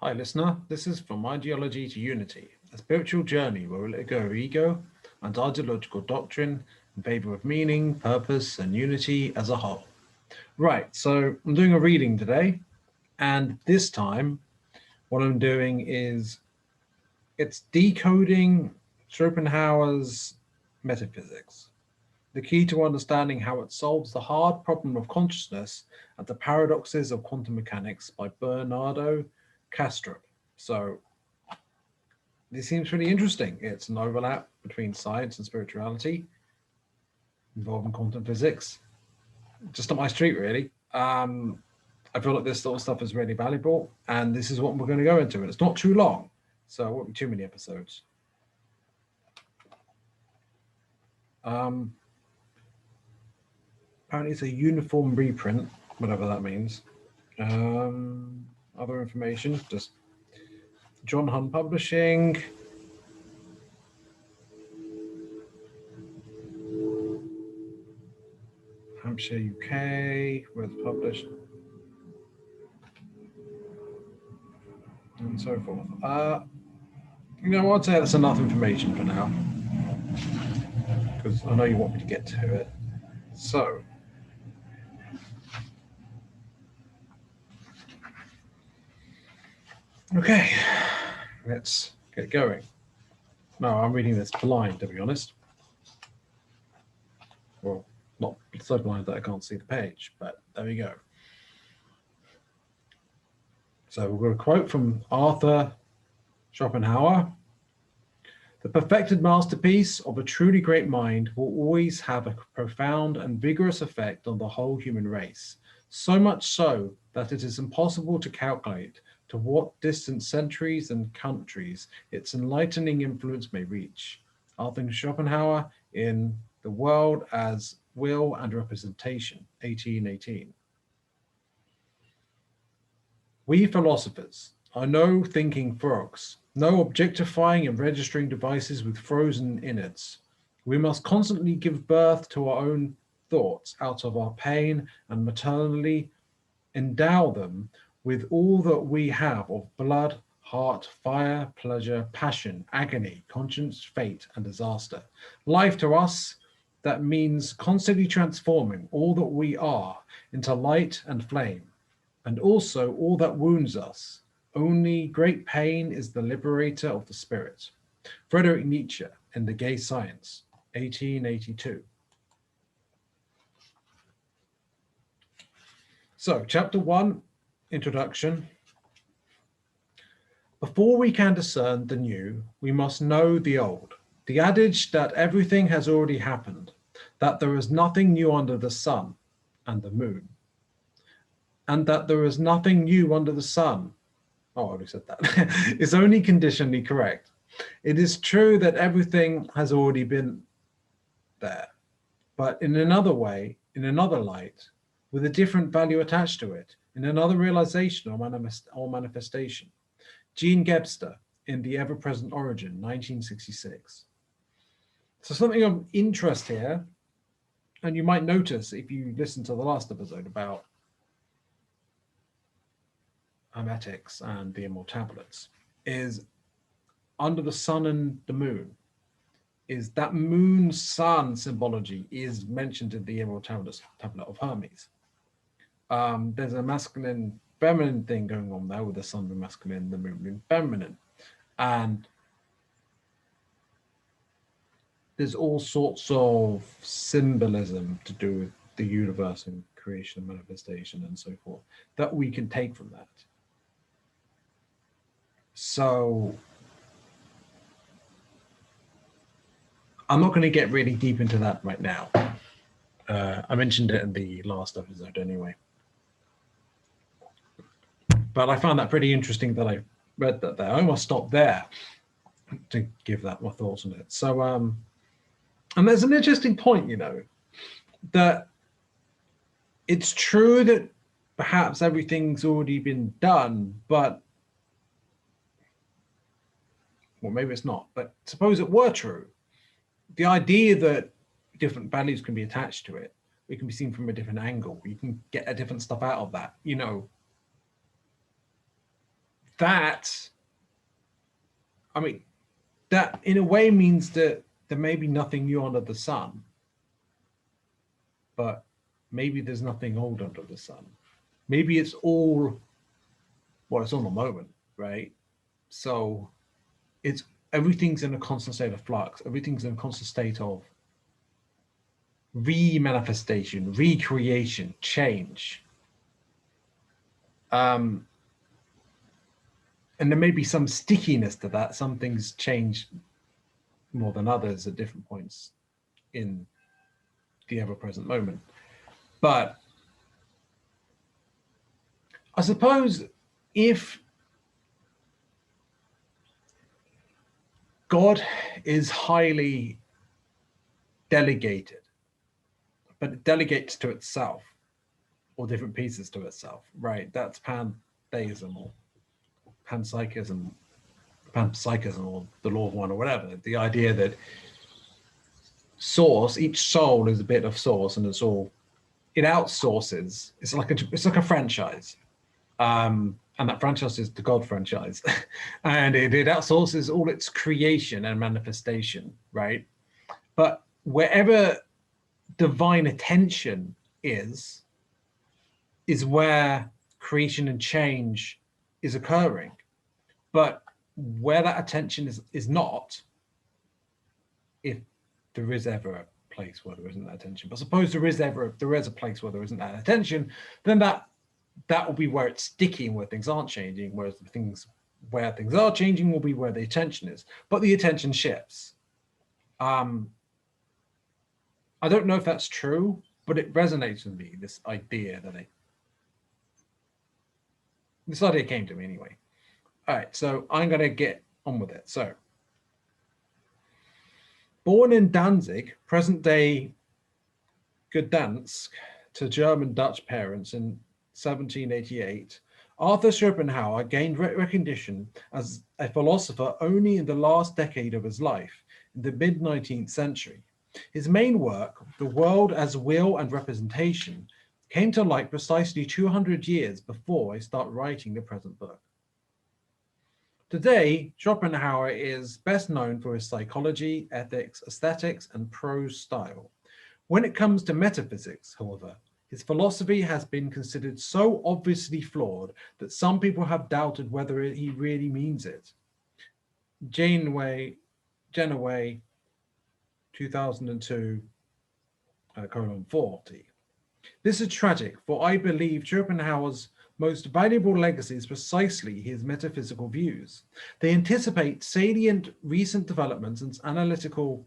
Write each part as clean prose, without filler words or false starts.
Hi listener, this is From Ideology to Unity, a spiritual journey where we let go of ego and ideological doctrine in favour of meaning, purpose and unity as a whole. Right, so I'm doing a reading today, and this time what I'm doing is it's decoding Schopenhauer's Metaphysics, the key to understanding how it solves the hard problem of consciousness and the paradoxes of quantum mechanics by Bernardo Castro. So this seems pretty interesting. It's an overlap between science and spirituality involving quantum physics. Just up my street, really. I feel like this sort of stuff is really valuable, and this is what we're going to go into. And it's not too long, so it won't be too many episodes. Apparently, it's a uniform reprint, whatever that means. Other information, just John Hunt Publishing. Hampshire, UK, where it's published, and so forth. I'd say that's enough information for now, because I know you want me to get to it. So, okay, let's get going. No, I'm reading this blind, to be honest. Well, not so blind that I can't see the page, but there we go. So we've got a quote from Arthur Schopenhauer. The perfected masterpiece of a truly great mind will always have a profound and vigorous effect on the whole human race, so much so that it is impossible to calculate to what distant centuries and countries its enlightening influence may reach. Arthur Schopenhauer in The World as Will and Representation, 1818. We philosophers are no thinking frogs, no objectifying and registering devices with frozen innards. We must constantly give birth to our own thoughts out of our pain and maternally endow them with all that we have of blood, heart, fire, pleasure, passion, agony, conscience, fate, and disaster. Life to us, that means constantly transforming all that we are into light and flame, and also all that wounds us. Only great pain is the liberator of the spirit. Friedrich Nietzsche in The Gay Science, 1882. So, chapter 1, introduction. Before we can discern the new, we must know the old. The adage that everything has already happened, that there is nothing new under the sun and the moon, and that there is nothing new under the sun. Oh, I already said that. It's only conditionally correct. It is true that everything has already been there, but in another way, in another light, with a different value attached to it, in another realization or manifestation. Jean Gebster in The Ever-Present Origin, 1966. So something of interest here, and you might notice if you listen to the last episode about hermetics and the immortal tablets, is under the sun and the moon, is that moon sun symbology is mentioned in the immortal tablet of Hermes. There's a masculine feminine thing going on there, with the sun being masculine, the moon being feminine, and there's all sorts of symbolism to do with the universe and creation and manifestation and so forth that we can take from that. So I'm not going to get really deep into that right now. I mentioned it in the last episode anyway. But I found that pretty interesting that I read that there. I almost stopped there to give that my thoughts on it. So, and there's an interesting point, that it's true that perhaps everything's already been done, but, well, maybe it's not, but suppose it were true. The idea that different values can be attached to it, it can be seen from a different angle, you can get a different stuff out of that, that, I mean, that in a way means that there may be nothing new under the sun, but maybe there's nothing old under the sun. Maybe it's all, well, it's on the moment, right? So it's everything's in a constant state of flux. Everything's in a constant state of re-manifestation, recreation, change. And there may be some stickiness to that. Some things change more than others at different points in the ever-present moment. But I suppose if God is highly delegated, but it delegates to itself, or different pieces to itself, right? That's pantheism or panpsychism, or the law of one, or whatever. The idea that source, each soul is a bit of source, and it outsources. It's like a franchise, and that franchise is the God franchise, and it outsources all its creation and manifestation, right? But wherever divine attention is where creation and change is occurring. But where that attention is not, if there is ever a place where there isn't that attention, but suppose there is a place where there isn't that attention, then that will be where it's sticky and where things aren't changing, whereas the things where things are changing will be where the attention is. But the attention shifts. I don't know if that's true, but it resonates with me, this idea this idea came to me anyway. All right, so I'm going to get on with it. So, born in Danzig, present-day Gdansk, to German-Dutch parents in 1788, Arthur Schopenhauer gained recognition as a philosopher only in the last decade of his life, in the mid-19th century. His main work, The World as Will and Representation, came to light precisely 200 years before I start writing the present book. Today, Schopenhauer is best known for his psychology, ethics, aesthetics, and prose style. When it comes to metaphysics, however, his philosophy has been considered so obviously flawed that some people have doubted whether he really means it. Janeway, 2002, colon 40. This is tragic, for I believe Schopenhauer's most valuable legacy is precisely his metaphysical views. They anticipate salient recent developments in analytical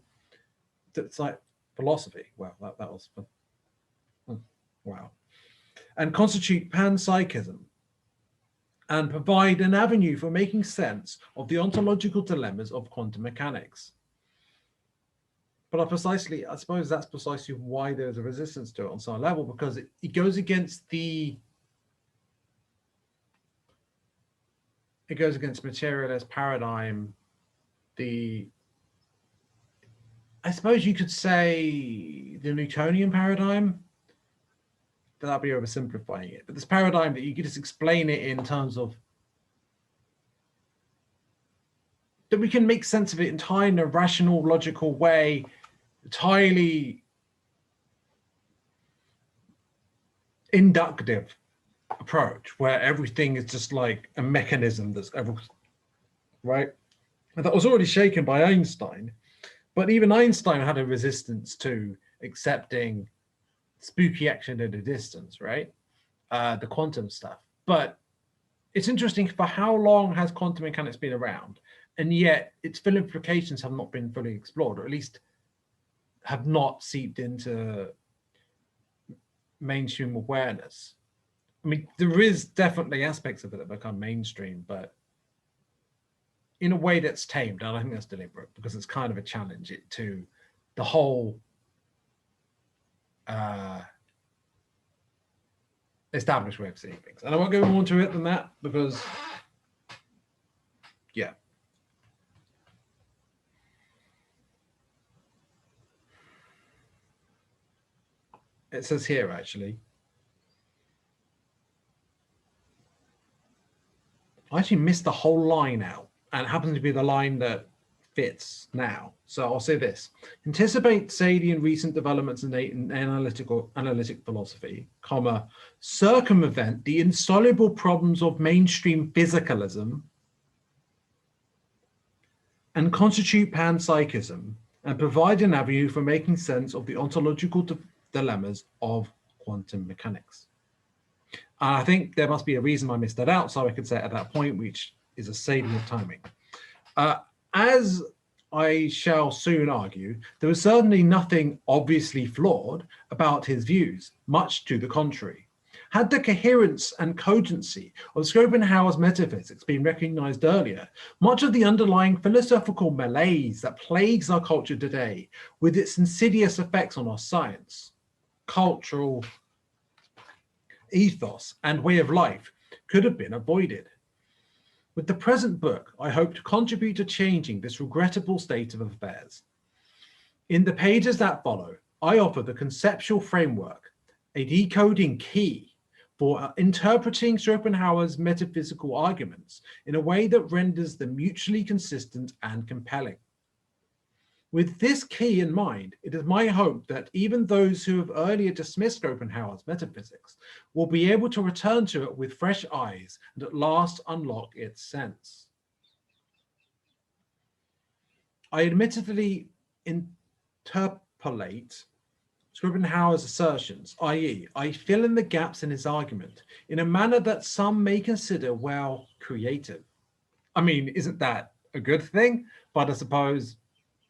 philosophy. Wow, that was fun. Wow. And constitute panpsychism, and provide an avenue for making sense of the ontological dilemmas of quantum mechanics. But I suppose that's precisely why there's a resistance to it on some level, because it goes against materialist paradigm. I suppose you could say the Newtonian paradigm. That'd be oversimplifying it. But this paradigm that you could just explain it in terms of that we can make sense of it entirely in a rational, logical way, entirely inductive approach, where everything is just like a mechanism that's right. And that was already shaken by Einstein, but even Einstein had a resistance to accepting spooky action at a distance, right? The quantum stuff. But it's interesting, for how long has quantum mechanics been around? And yet its full implications have not been fully explored, or at least have not seeped into mainstream awareness. I mean, there is definitely aspects of it that become mainstream, but in a way that's tamed, and I think that's deliberate, because it's kind of a challenge to the whole established way of seeing things. And I won't go more into it than that, because yeah. It says here, actually, I actually missed the whole line out, and it happens to be the line that fits now. So I'll say this: anticipate salient recent developments in analytic philosophy, comma, circumvent the insoluble problems of mainstream physicalism, and constitute panpsychism, and provide an avenue for making sense of the ontological dilemmas of quantum mechanics. And I think there must be a reason I missed that out, so I could say it at that point, which is a salient timing. As I shall soon argue, there was certainly nothing obviously flawed about his views, much to the contrary. Had the coherence and cogency of Schopenhauer's metaphysics been recognized earlier, much of the underlying philosophical malaise that plagues our culture today, with its insidious effects on our science, cultural ethos, and way of life, could have been avoided. With the present book, I hope to contribute to changing this regrettable state of affairs. In the pages that follow, I offer the conceptual framework, a decoding key for interpreting Schopenhauer's metaphysical arguments in a way that renders them mutually consistent and compelling. With this key in mind, it is my hope that even those who have earlier dismissed Schopenhauer's metaphysics will be able to return to it with fresh eyes and at last unlock its sense. I admittedly interpolate Schopenhauer's assertions, i.e., I fill in the gaps in his argument in a manner that some may consider, well, creative. I mean, isn't that a good thing? But I suppose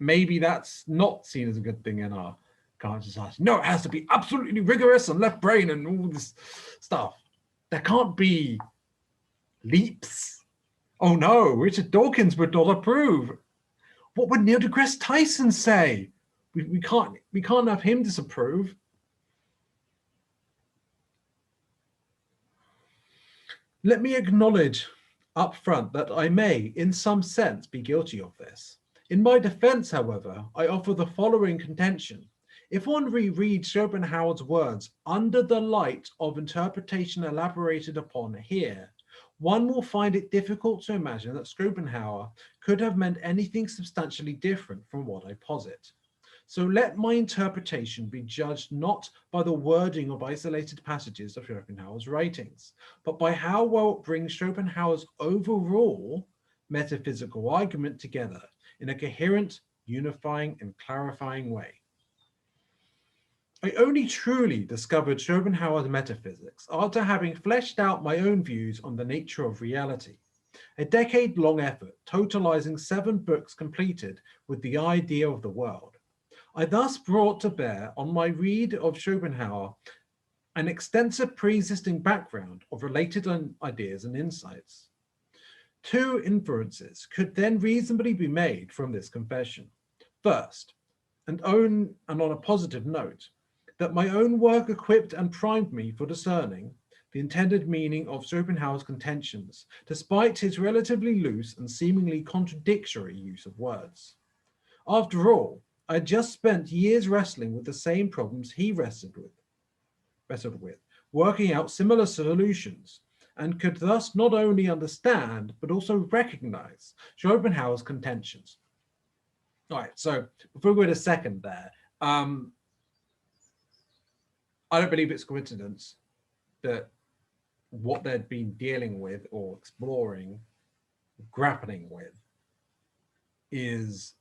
maybe that's not seen as a good thing in our current society. No, it has to be absolutely rigorous and left brain and all this stuff. There can't be leaps. Oh no, Richard Dawkins would not approve. What would Neil deGrasse Tyson say? We can't have him disapprove. Let me acknowledge up front that I may, in some sense, be guilty of this. In my defense, however, I offer the following contention. If one rereads Schopenhauer's words under the light of interpretation elaborated upon here, one will find it difficult to imagine that Schopenhauer could have meant anything substantially different from what I posit. So let my interpretation be judged not by the wording of isolated passages of Schopenhauer's writings, but by how well it brings Schopenhauer's overall metaphysical argument together in a coherent, unifying, and clarifying way. I only truly discovered Schopenhauer's metaphysics after having fleshed out my own views on the nature of reality. A decade-long effort, totalizing 7 books completed with the idea of the world. I thus brought to bear on my read of Schopenhauer an extensive pre-existing background of related ideas and insights. 2 inferences could then reasonably be made from this confession. First, and on a positive note, that my own work equipped and primed me for discerning the intended meaning of Schopenhauer's contentions, despite his relatively loose and seemingly contradictory use of words. After all, I had just spent years wrestling with the same problems he wrestled with, working out similar solutions, and could thus not only understand, but also recognize Schopenhauer's contentions. All right, so before we go to second there, I don't believe it's coincidence that what they'd been dealing with or exploring, grappling with, is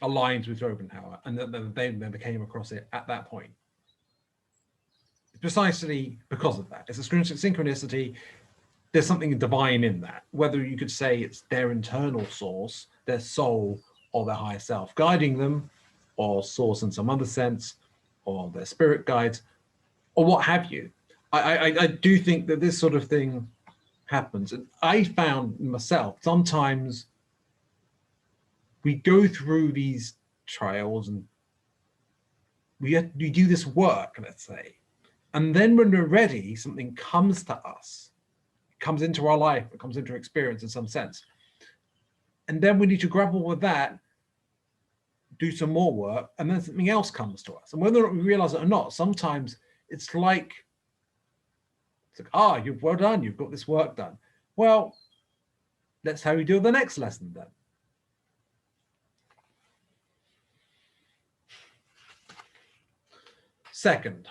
aligned with Schopenhauer, and that they never came across it at that point. Precisely because of that. It's a synchronicity. There's something divine in that, whether you could say it's their internal source, their soul, or their higher self guiding them, or source in some other sense, or their spirit guides, or what have you. I do think that this sort of thing happens. And I found myself, sometimes we go through these trials and we do this work, let's say, and then when we're ready, something comes to us. It comes into our life, it comes into our experience in some sense. And then we need to grapple with that, do some more work, and then something else comes to us. And whether or not we realize it or not, sometimes it's like, well done, you've got this work done. Well, Let's how you do the next lesson then. Second,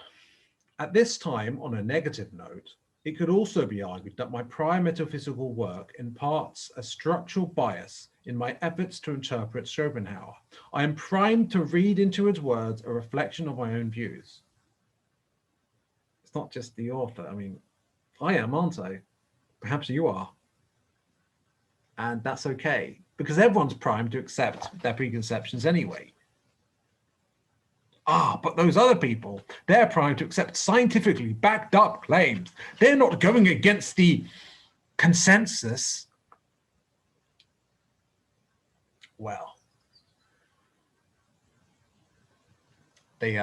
at this time, on a negative note, it could also be argued that my prior metaphysical work imparts a structural bias in my efforts to interpret Schopenhauer. I am primed to read into his words a reflection of my own views. It's not just the author. I mean, I am, aren't I? Perhaps you are. And that's okay, because everyone's primed to accept their preconceptions anyway. But those other people, they're primed to accept scientifically backed up claims. They're not going against the consensus. Well, they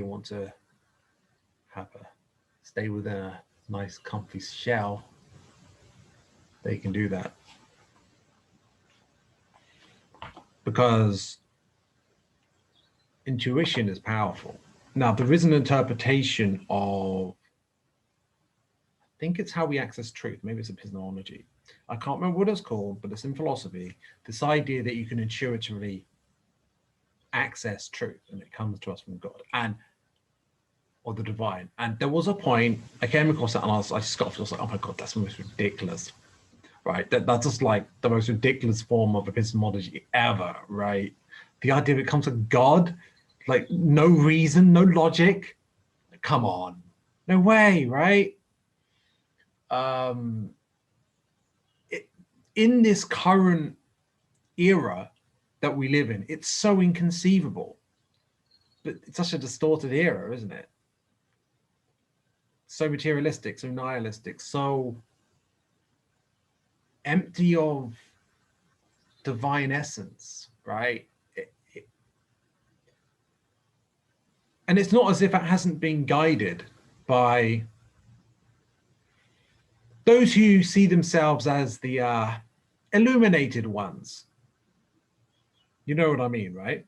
want to stay within a nice comfy shell. They can do that. Because intuition is powerful. Now, there is an interpretation of, I think it's how we access truth. Maybe it's epistemology. I can't remember what it's called, but it's in philosophy. This idea that you can intuitively access truth and it comes to us from God or the divine. And there was a point I came across that and I scoffed. I was like, oh my God, that's the most ridiculous. Right, that's just like the most ridiculous form of epistemology ever, right? The idea that it comes from God, like no reason, no logic. Come on, no way, right? In this current era that we live in, it's so inconceivable. But it's such a distorted era, isn't it? So materialistic, so nihilistic, so empty of divine essence, right? And it's not as if it hasn't been guided by those who see themselves as the illuminated ones. You know what I mean, right?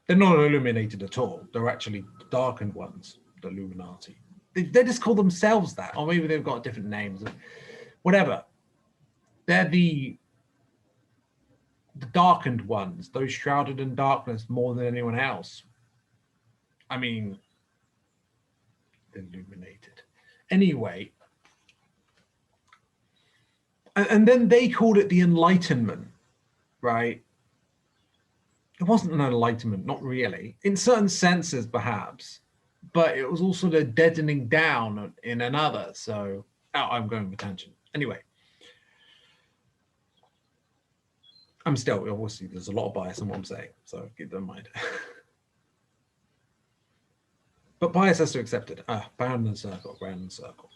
They're not illuminated at all. They're actually darkened ones, the Illuminati. They just call themselves that, or maybe they've got different names, whatever. They're the darkened ones, those shrouded in darkness more than anyone else. I mean, illuminated. Anyway, and then they called it the Enlightenment, right? It wasn't an enlightenment, not really. In certain senses, perhaps. But it was also the deadening down in another. So I'm going with tangent. Anyway, I'm still, obviously, there's a lot of bias in what I'm saying. So keep that in mind. But bias has to accept it. Bound and circle, round and circle.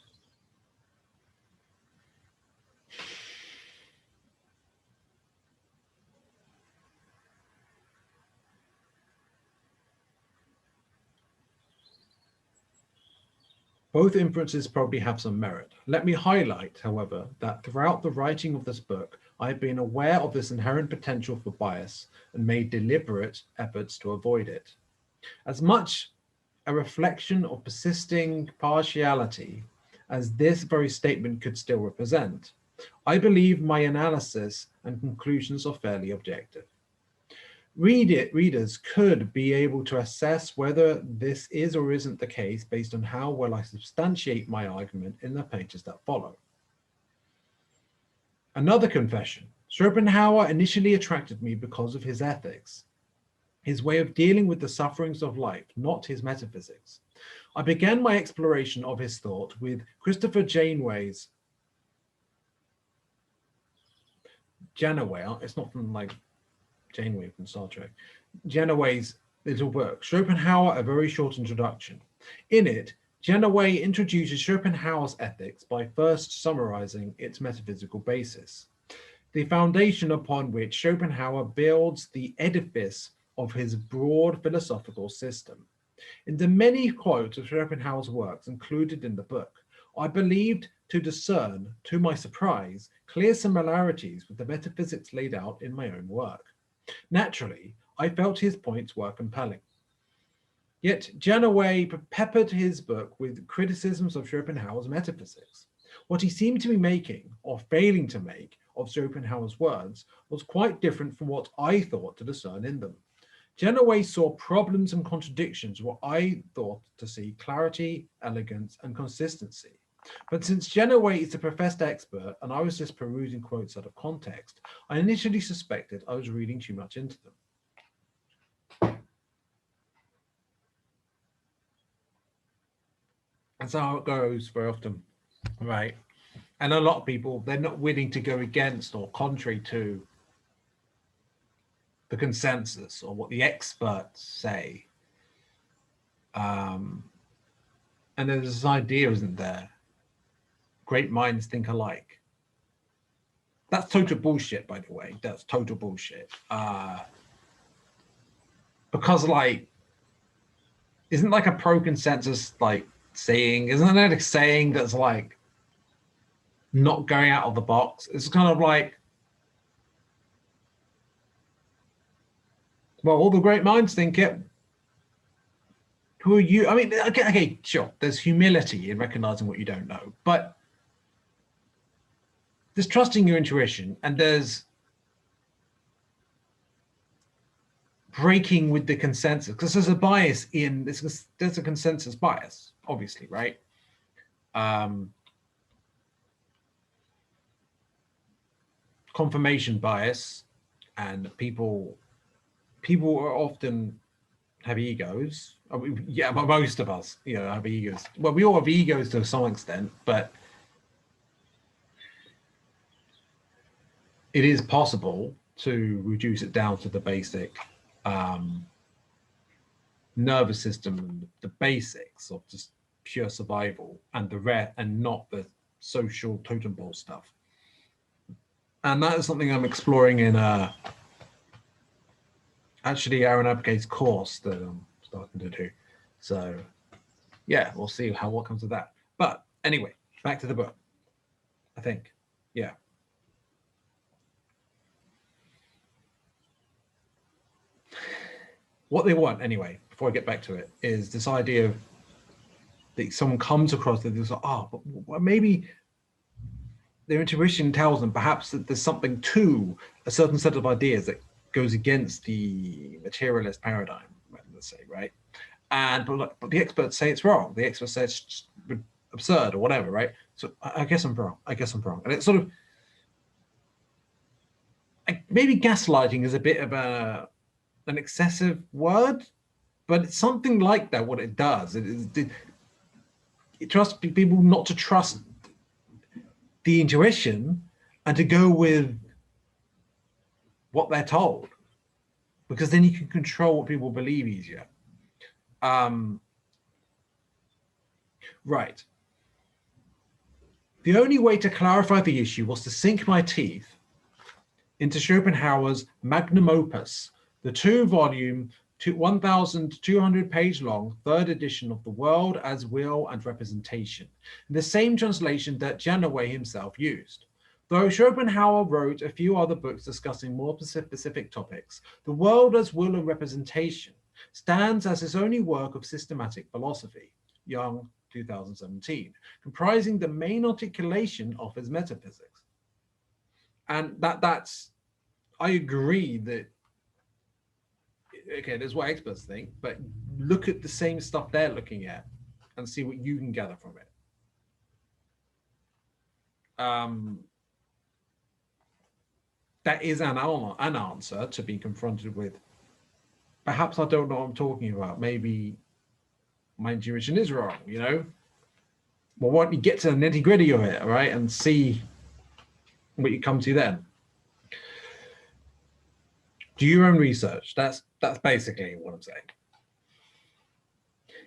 Both inferences probably have some merit. Let me highlight, however, that throughout the writing of this book, I have been aware of this inherent potential for bias and made deliberate efforts to avoid it. As much a reflection of persisting partiality as this very statement could still represent, I believe my analysis and conclusions are fairly objective. Readers could be able to assess whether this is or isn't the case based on how well I substantiate my argument in the pages that follow. Another confession. Schopenhauer initially attracted me because of his ethics, his way of dealing with the sufferings of life, not his metaphysics. I began my exploration of his thought with Christopher Janeway's Janeway. It's not from like Janeway from Star Trek. Janeway's little book, Schopenhauer, A Very Short Introduction. In it, Janeway introduces Schopenhauer's ethics by first summarizing its metaphysical basis, the foundation upon which Schopenhauer builds the edifice of his broad philosophical system. In the many quotes of Schopenhauer's works included in the book, I believed to discern, to my surprise, clear similarities with the metaphysics laid out in my own work. Naturally, I felt his points were compelling. Yet Janaway peppered his book with criticisms of Schopenhauer's metaphysics. What he seemed to be making, or failing to make, of Schopenhauer's words was quite different from what I thought to discern in them. Janaway saw problems and contradictions where I thought to see clarity, elegance, and consistency. But since Janaway is a professed expert and I was just perusing quotes out of context, I initially suspected I was reading too much into them. That's how it goes very often, right? And a lot of people, they're not willing to go against or contrary to the consensus or what the experts say. And there's this idea, isn't there? Great minds think alike. That's total bullshit, by the way. That's total bullshit. Because like, isn't like a pro-consensus like saying, isn't that a saying that's like not going out of the box? It's kind of like, well, all the great minds think it. Who are you? I mean, okay, sure. There's humility in recognizing what you don't know, but there's trusting your intuition, and there's breaking with the consensus, because there's a bias in this. There's a consensus bias, obviously, right? Confirmation bias, and people are often have egos. I mean, yeah, but most of us, have egos. Well, we all have egos to some extent, but it is possible to reduce it down to the basic nervous system and the basics of just pure survival and and not the social totem pole stuff. And that is something I'm exploring in actually Aaron Abgate's course that I'm starting to do. So yeah, we'll see what comes of that. But anyway, back to the book, I think. Yeah. What they want, anyway, before I get back to it, is this idea of that someone comes across that there's like, but maybe their intuition tells them perhaps that there's something to a certain set of ideas that goes against the materialist paradigm, let's say, right? But the experts say it's wrong. The experts say it's just absurd or whatever, right? So I guess I'm wrong. And it's sort of maybe gaslighting is a bit of an excessive word, but it's something like that. What it does, it trusts people not to trust the intuition and to go with what they're told, because then you can control what people believe easier. Right. The only way to clarify the issue was to sink my teeth into Schopenhauer's magnum opus, the 2-volume, 1,200-page long third edition of The World as Will and Representation, in the same translation that Janaway himself used. Though Schopenhauer wrote a few other books discussing more specific topics, The World as Will and Representation stands as his only work of systematic philosophy, Young, 2017, comprising the main articulation of his metaphysics. And that's, I agree that, okay, there's what experts think, but look at the same stuff they're looking at and see what you can gather from it. That is an answer to be confronted with. Perhaps I don't know what I'm talking about. Maybe my intuition is wrong, Well, why don't you get to the nitty-gritty of it, right, and see what you come to then. Do your own research. That's basically what I'm saying.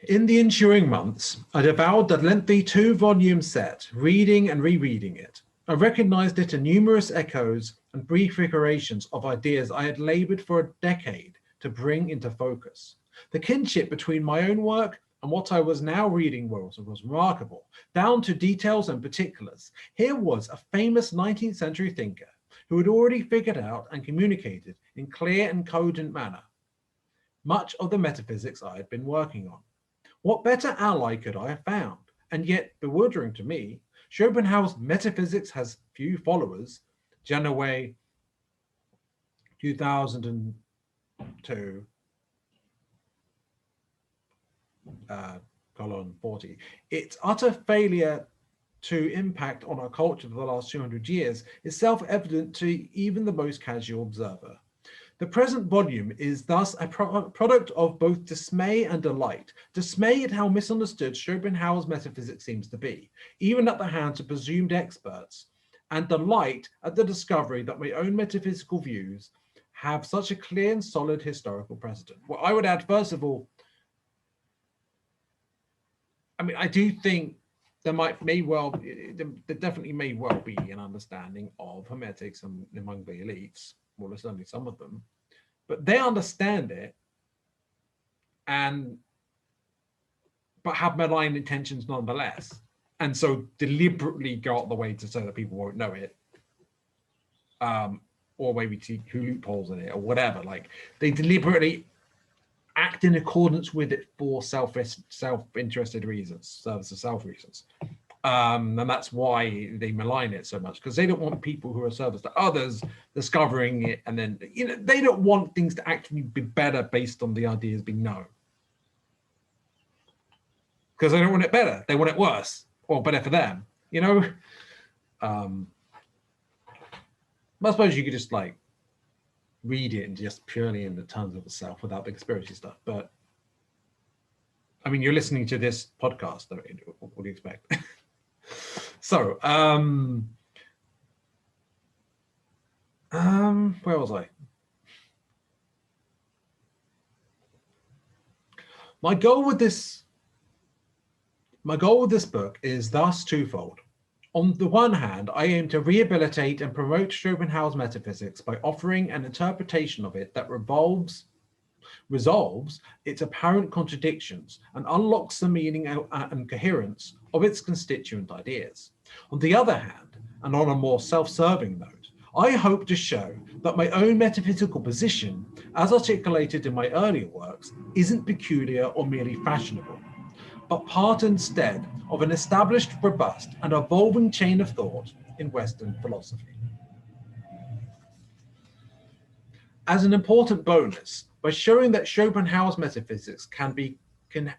In the ensuing months, I devoured the lengthy 2-volume set, reading and rereading it. I recognized it in numerous echoes and prefigurations of ideas I had labored for a decade to bring into focus. The kinship between my own work and what I was now reading was remarkable, down to details and particulars. Here was a famous 19th century thinker who had already figured out and communicated in clear and cogent manner much of the metaphysics I had been working on. What better ally could I have found? And yet, bewildering to me, Schopenhauer's metaphysics has few followers. Janaway, 2002, colon 40. Its utter failure to impact on our culture for the last 200 years is self-evident to even the most casual observer. The present volume is thus a product of both dismay and delight. Dismay at how misunderstood Schopenhauer's metaphysics seems to be, even at the hands of presumed experts, and delight at the discovery that my own metaphysical views have such a clear and solid historical precedent. Well, I would add, first of all, I mean, I do think there definitely may well be an understanding of Hermetics among the elites. Well, there's only some of them, but they understand it but have malign intentions nonetheless, and so deliberately go out the way to say that people won't know it, or maybe see who loopholes in it or whatever. Like, they deliberately act in accordance with it for self-interested reasons, service of self reasons. And that's why they malign it so much, because they don't want people who are service to others discovering it, and then, you know, they don't want things to actually be better based on the ideas being known, because they don't want it better, they want it worse or better for them, you know. I suppose you could just like read it and just purely in the terms of itself without the conspiracy stuff, but I mean, you're listening to this podcast, what do you expect? So, where was I? My goal with this book is thus twofold. On the one hand, I aim to rehabilitate and promote Schopenhauer's metaphysics by offering an interpretation of it that resolves its apparent contradictions and unlocks the meaning and coherence of its constituent ideas. On the other hand, and on a more self-serving note, I hope to show that my own metaphysical position, as articulated in my earlier works, isn't peculiar or merely fashionable, but part instead of an established, robust, and evolving chain of thought in Western philosophy. As an important bonus, by showing that Schopenhauer's metaphysics can be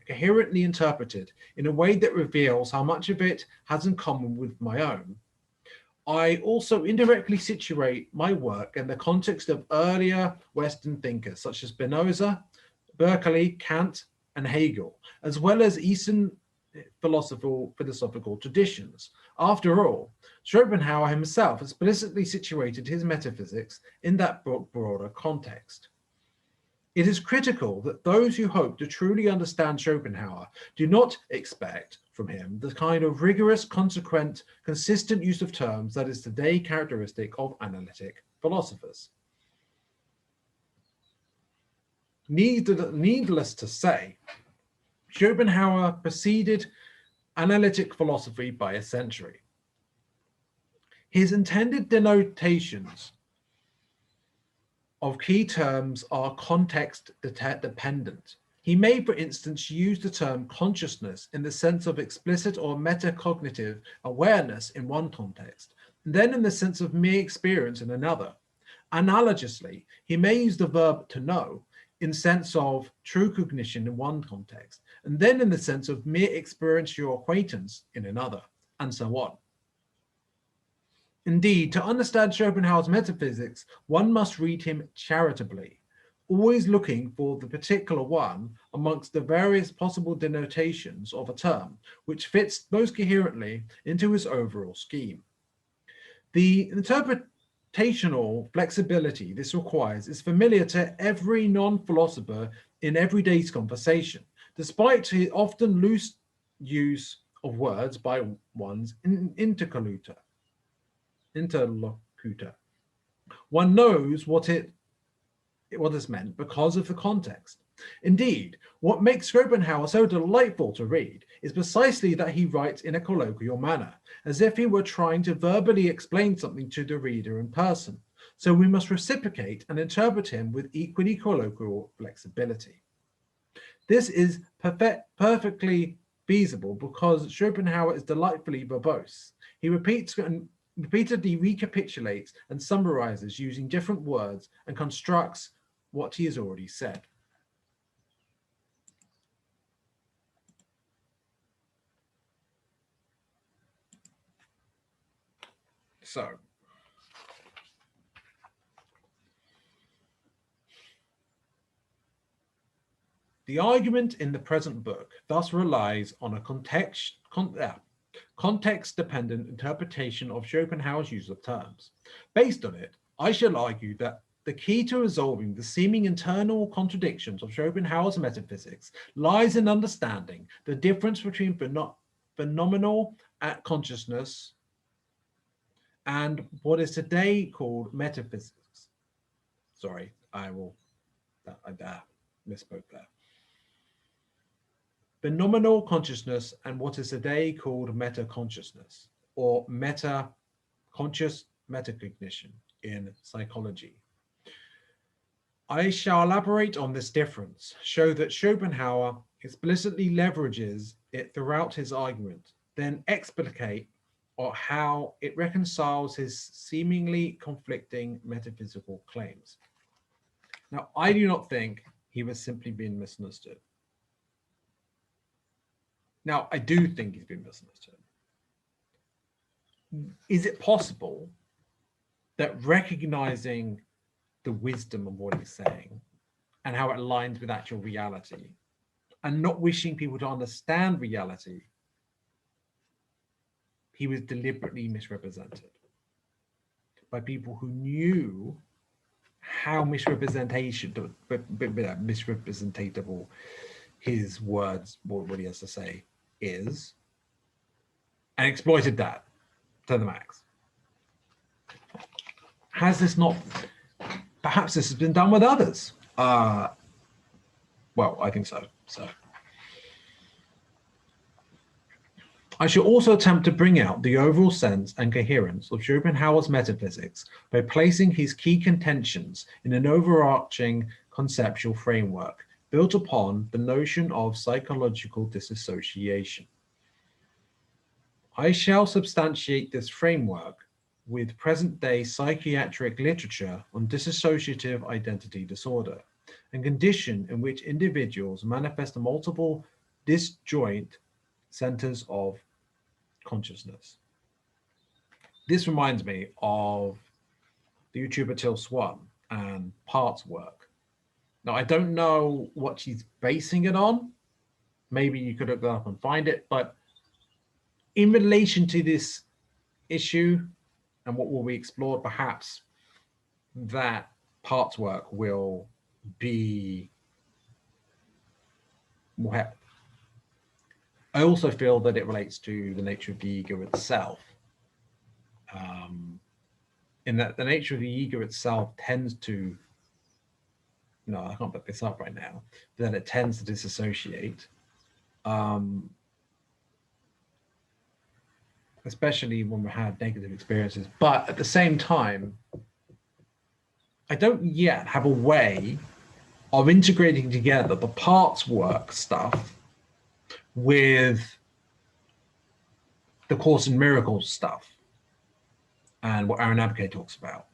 coherently interpreted in a way that reveals how much of it has in common with my own, I also indirectly situate my work in the context of earlier Western thinkers such as Spinoza, Berkeley, Kant, and Hegel, as well as Eastern philosophical traditions. After all, Schopenhauer himself explicitly situated his metaphysics in that broader context. It is critical that those who hope to truly understand Schopenhauer do not expect from him the kind of rigorous, consequent, consistent use of terms that is today characteristic of analytic philosophers. Needless to say, Schopenhauer preceded analytic philosophy by a century. His intended denotations of key terms are context dependent. He may, for instance, use the term consciousness in the sense of explicit or metacognitive awareness in one context, and then in the sense of mere experience in another. Analogously, he may use the verb to know in sense of true cognition in one context, and then in the sense of mere experiential acquaintance in another, and so on. Indeed, to understand Schopenhauer's metaphysics, one must read him charitably, always looking for the particular one amongst the various possible denotations of a term, which fits most coherently into his overall scheme. The interpretational flexibility this requires is familiar to every non-philosopher in everyday conversation, despite his often loose use of words by one's interlocutor. One knows what is meant because of the context. Indeed, what makes Schopenhauer so delightful to read is precisely that he writes in a colloquial manner, as if he were trying to verbally explain something to the reader in person, So we must reciprocate and interpret him with equally colloquial flexibility. This is perfectly feasible because Schopenhauer is delightfully verbose. He repeats and repeatedly recapitulates and summarizes using different words and constructs what he has already said. So, the argument in the present book thus relies on a context-dependent interpretation of Schopenhauer's use of terms. Based on it, I shall argue that the key to resolving the seeming internal contradictions of Schopenhauer's metaphysics lies in understanding the difference between phenomenal consciousness and what is today called metaphysics. Sorry, I misspoke there. Phenomenal consciousness and what is today called meta-consciousness, or meta-conscious metacognition in psychology. I shall elaborate on this difference, show that Schopenhauer explicitly leverages it throughout his argument, then explicate on how it reconciles his seemingly conflicting metaphysical claims. Now, I do not think he was simply being misunderstood. Now, I do think he's been misunderstood. Is it possible that recognizing the wisdom of what he's saying and how it aligns with actual reality and not wishing people to understand reality, he was deliberately misrepresented by people who knew how misrepresentatable his words, what he has to say, is, and exploited that to the max. Has this not, perhaps this has been done with others? Well, I think so. I shall also attempt to bring out the overall sense and coherence of Schopenhauer's metaphysics by placing his key contentions in an overarching conceptual framework built upon the notion of psychological dissociation. I shall substantiate this framework with present-day psychiatric literature on dissociative identity disorder, a condition in which individuals manifest multiple disjoint centers of consciousness. This reminds me of the YouTuber Till Swan and Part's work. Now, I don't know what she's basing it on. Maybe you could look that up and find it, but in relation to this issue and what will be explored, perhaps that Part's work will be more helpful. I also feel that it relates to the nature of the ego itself, in that the nature of the ego itself tends to, no, I can't put this up right now, that it tends to disassociate, especially when we had negative experiences. But at the same time, I don't yet have a way of integrating together the parts work stuff with the Course in Miracles stuff and what Aaron Abke talks about,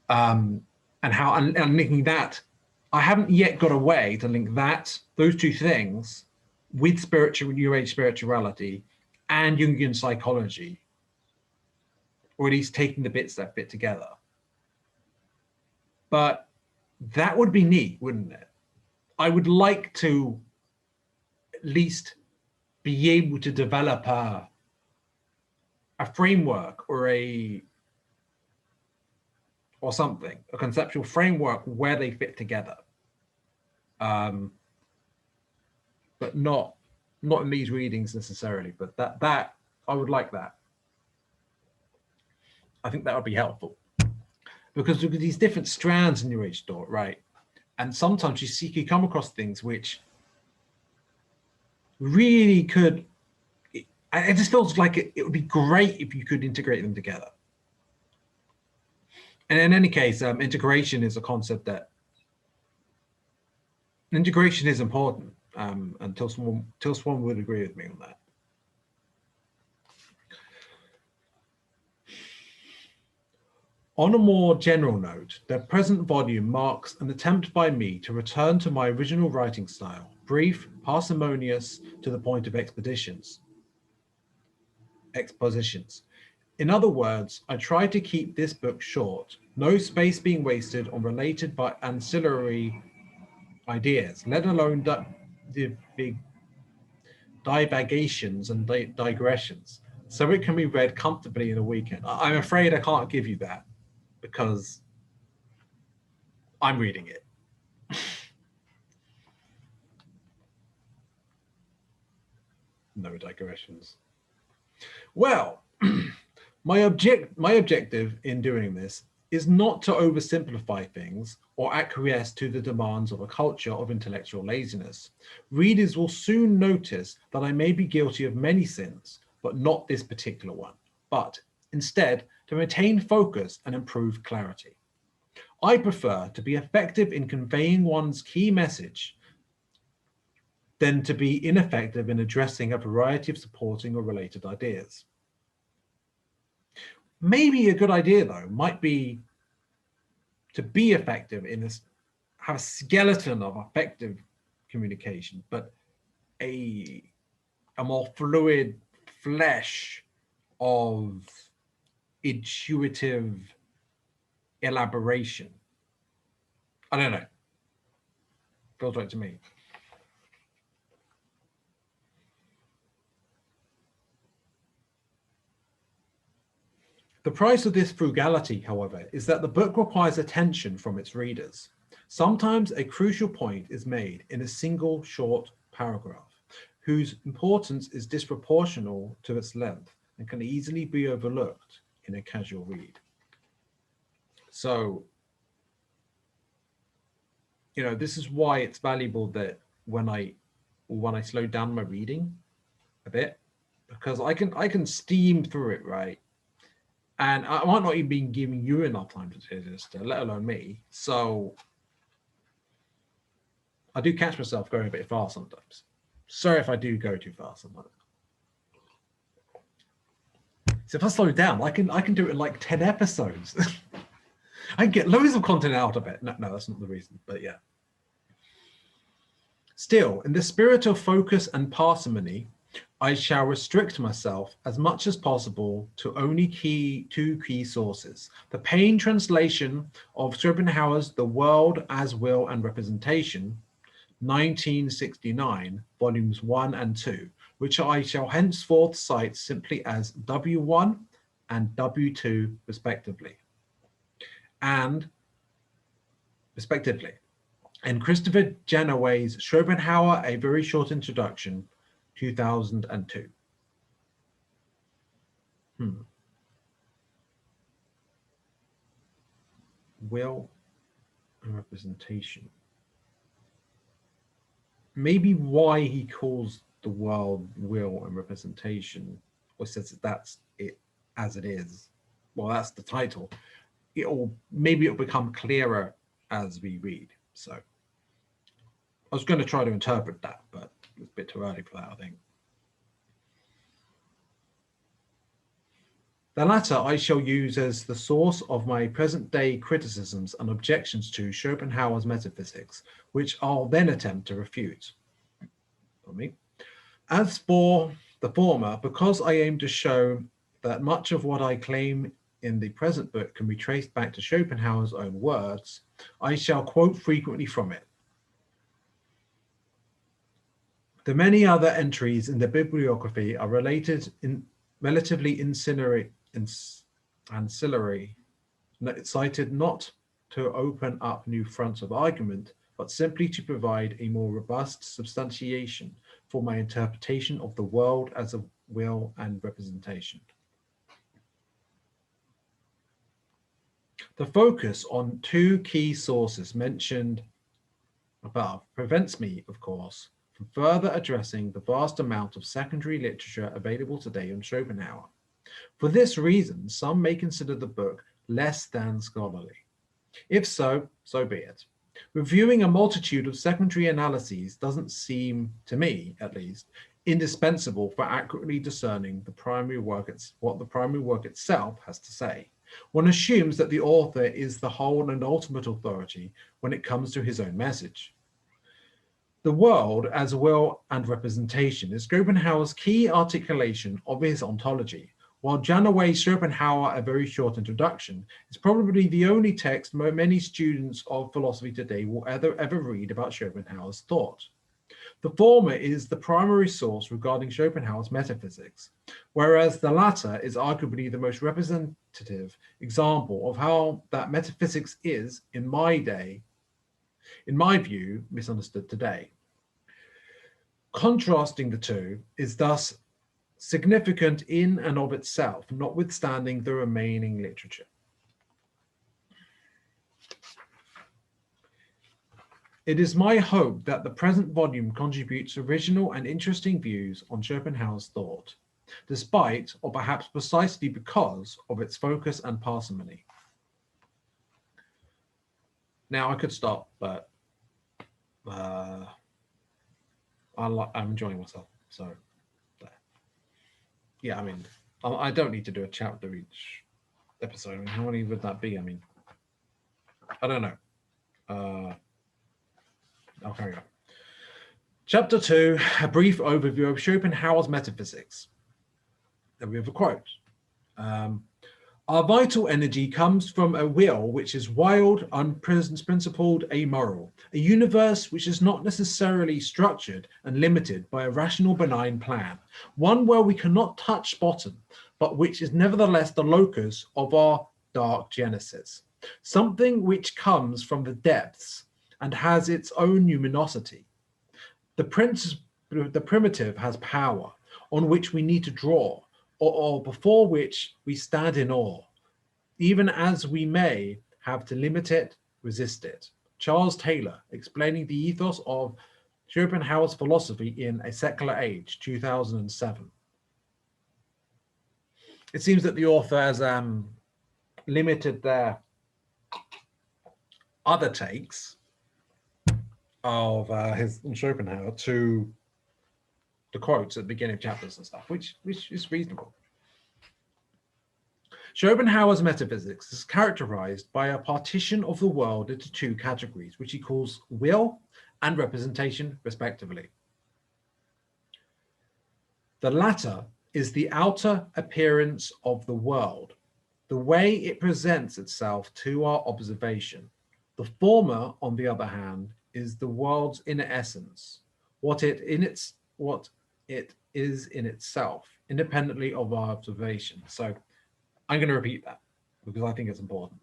and how and linking that. I haven't yet got a way to link those two things with New Age spirituality and Jungian psychology, or at least taking the bits that fit together. But that would be neat, wouldn't it? I would like to at least be able to develop a framework or something, a conceptual framework where they fit together. But not in these readings necessarily, but that I would like that. I think that would be helpful, because look at these different strands in New Age thought, right? And sometimes you come across things which really could, it just feels like it would be great if you could integrate them together. And in any case, integration is a concept that integration is important, until someone would agree with me on that. On a more general note, the present volume marks an attempt by me to return to my original writing style, brief, parsimonious, to the point of expositions. In other words, I tried to keep this book short, no space being wasted on related but ancillary ideas, let alone the big divagations and digressions, so it can be read comfortably in a weekend. I'm afraid I can't give you that because I'm reading it. No digressions. Well, my objective in doing this is not to oversimplify things or acquiesce to the demands of a culture of intellectual laziness. Readers will soon notice that I may be guilty of many sins, but not this particular one, but instead to maintain focus and improve clarity. I prefer to be effective in conveying one's key message than to be ineffective in addressing a variety of supporting or related ideas. Maybe a good idea, though, might be to be effective in this, have a skeleton of effective communication, but a more fluid flesh of intuitive elaboration. I don't know. Feels right to me. The price of this frugality, however, is that the book requires attention from its readers. Sometimes a crucial point is made in a single short paragraph, whose importance is disproportional to its length and can easily be overlooked in a casual read. So, this is why it's valuable that when I slow down my reading a bit, because I can steam through it, right? And I might not even be giving you enough time to do this, let alone me. So I do catch myself going a bit fast sometimes. Sorry if I do go too fast sometimes. So if I slow down, I can do it in like 10 episodes. I can get loads of content out of it. No, that's not the reason, but yeah. Still, in the spirit of focus and parsimony, I shall restrict myself as much as possible to only two key sources. The Payne translation of Schopenhauer's The World as Will and Representation, 1969, volumes 1 and 2, which I shall henceforth cite simply as W1 and W2 respectively. And Christopher Janaway's Schopenhauer, A Very Short Introduction, 2002. Will and representation. Maybe why he calls the world will and representation, or says that that's it as it is. Well, that's the title. Maybe it'll become clearer as we read. So I was going to try to interpret that, but it's a bit too early for that, I think. The latter I shall use as the source of my present-day criticisms and objections to Schopenhauer's metaphysics, which I'll then attempt to refute. As for the former, because I aim to show that much of what I claim in the present book can be traced back to Schopenhauer's own words, I shall quote frequently from it. The many other entries in the bibliography are relatively ancillary, cited not to open up new fronts of argument, but simply to provide a more robust substantiation for my interpretation of the world as a will and representation. The focus on two key sources mentioned above prevents me, of course, from further addressing the vast amount of secondary literature available today on Schopenhauer. For this reason, some may consider the book less than scholarly? If so, so be it. Reviewing a multitude of secondary analyses doesn't seem, to me at least, indispensable for accurately discerning what the primary work itself has to say. One assumes that the author is the whole and ultimate authority when it comes to his own message. The world as will and representation is Schopenhauer's key articulation of his ontology, while Janaway's Schopenhauer, a very short introduction, is probably the only text many students of philosophy today will ever read about Schopenhauer's thought. The former is the primary source regarding Schopenhauer's metaphysics, whereas the latter is arguably the most representative example of how that metaphysics is, in my view, misunderstood today. Contrasting the two is thus significant in and of itself, notwithstanding the remaining literature. It is my hope that the present volume contributes original and interesting views on Schopenhauer's thought, despite, or perhaps precisely because, of its focus and parsimony. Now I could stop, but I'm enjoying myself, so yeah, I mean, I don't need to do a chapter each episode. I mean, how many would that be? I mean, I don't know. I'll carry on. Chapter 2, a brief overview of Schopenhauer's metaphysics. Then we have a quote. Our vital energy comes from a will which is wild, unprincipled, amoral, a universe which is not necessarily structured and limited by a rational benign plan, one where we cannot touch bottom, but which is nevertheless the locus of our dark genesis, something which comes from the depths and has its own luminosity. The primitive has power on which we need to draw, or before which we stand in awe, even as we may have to limit it, resist it. Charles Taylor, explaining the ethos of Schopenhauer's philosophy in A Secular Age, 2007. It seems that the author has limited their other takes of his Schopenhauer to the quotes at the beginning of chapters and stuff, which is reasonable. Schopenhauer's metaphysics is characterized by a partition of the world into two categories, which he calls will and representation, respectively. The latter is the outer appearance of the world, the way it presents itself to our observation. The former, on the other hand, is the world's inner essence, what it is in itself, independently of our observation. So I'm going to repeat that because I think it's important.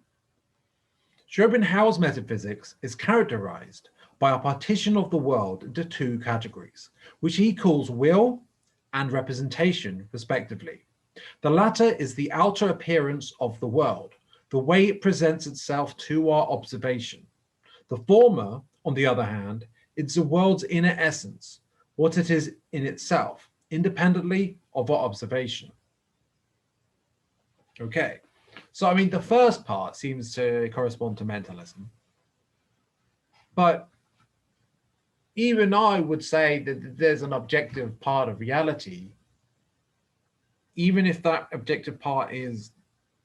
Schopenhauer's metaphysics is characterized by a partition of the world into two categories, which he calls will and representation, respectively. The latter is the outer appearance of the world, the way it presents itself to our observation. The former, on the other hand, is the world's inner essence, what it is in itself, independently of our observation. Okay, so I mean, the first part seems to correspond to mentalism, but even I would say that there's an objective part of reality, even if that objective part is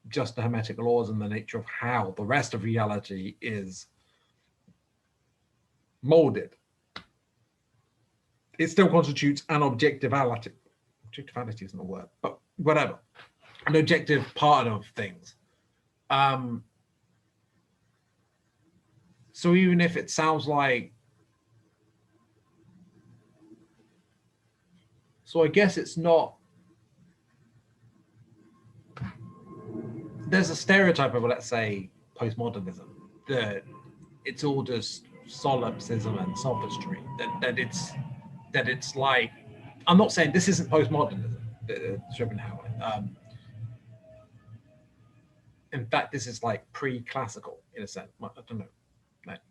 just the hermetic laws and the nature of how the rest of reality is molded. It still constitutes an objectivality. Objectivality isn't a word, but whatever. An objective part of things. So even if it sounds like, so I guess it's not, there's a stereotype of, let's say, postmodernism, that it's all just solipsism and sophistry, that it's like, I'm not saying this isn't postmodernism, Schopenhauer. In fact, this is like pre-classical in a sense. I don't know. Like,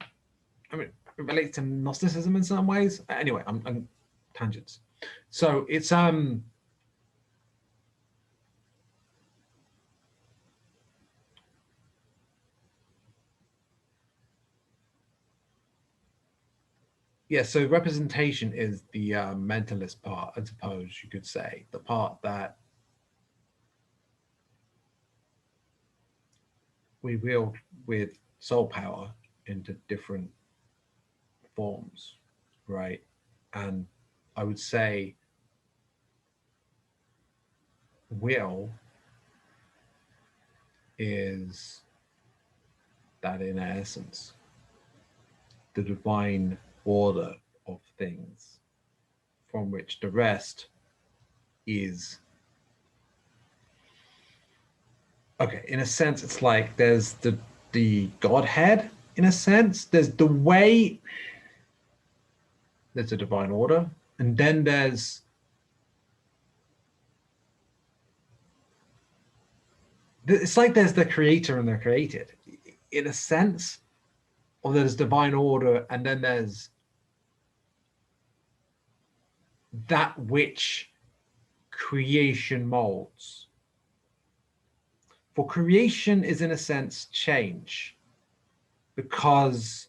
I mean, it relates to Gnosticism in some ways. Anyway, I'm tangents. So it's Yeah, so representation is the mentalist part, I suppose you could say, the part that we wield with soul power into different forms, right? And I would say will is that in essence, the divine order of things, from which the rest is. Okay, in a sense, it's like there's the Godhead, in a sense. There's the way, there's a divine order, and then there's it's like there's the creator and the created, in a sense, or there's divine order, and then there's that which creation molds. For creation is, in a sense, change, because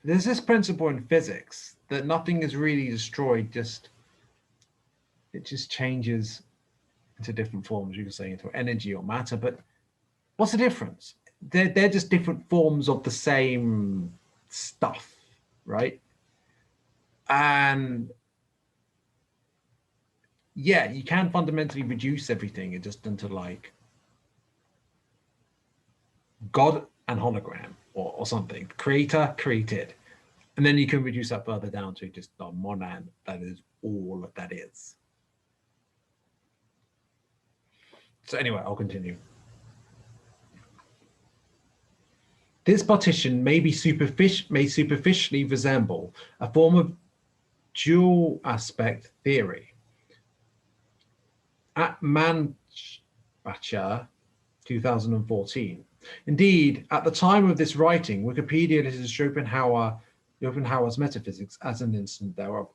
there's this principle in physics that nothing is really destroyed, it just changes into different forms. You can say into energy or matter, but what's the difference? They're just different forms of the same stuff, right? And yeah, you can fundamentally reduce everything just into like God and hologram or something, creator, created. And then you can reduce that further down to just a monad that is all that is. So anyway, I'll continue. This partition may superficially resemble a form of dual aspect theory. At Manbacher, 2014. Indeed, at the time of this writing, Wikipedia lists Schopenhauer's Metaphysics as an instance thereof.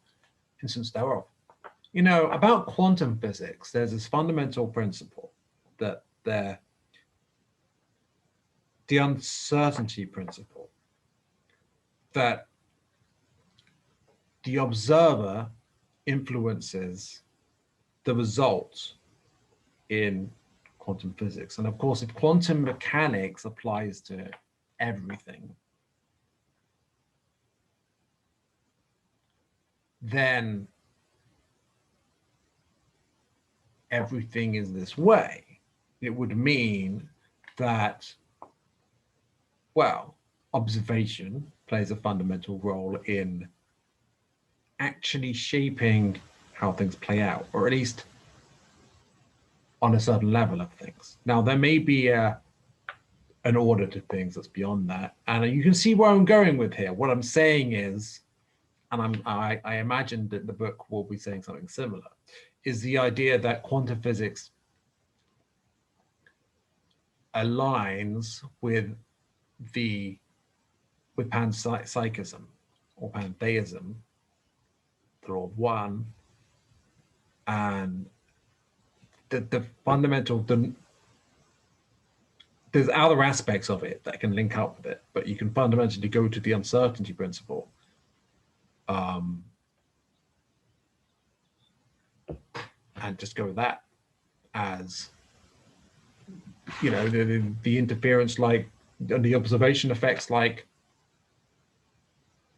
You know, about quantum physics, there's this fundamental principle that the uncertainty principle, that the observer influences the result in quantum physics. And of course, if quantum mechanics applies to everything, then everything is this way. It would mean that, well, observation plays a fundamental role in actually shaping how things play out, or at least on a certain level of things. Now, there may be an order to things that's beyond that. And you can see where I'm going with here. What I'm saying is, and I imagine that the book will be saying something similar, is the idea that quantum physics aligns with panpsychism or pantheism, the law of one, and the fundamental, there's other aspects of it that can link up with it, but you can fundamentally go to the uncertainty principle. And just go with that as, you know, the interference, like the observation effects, like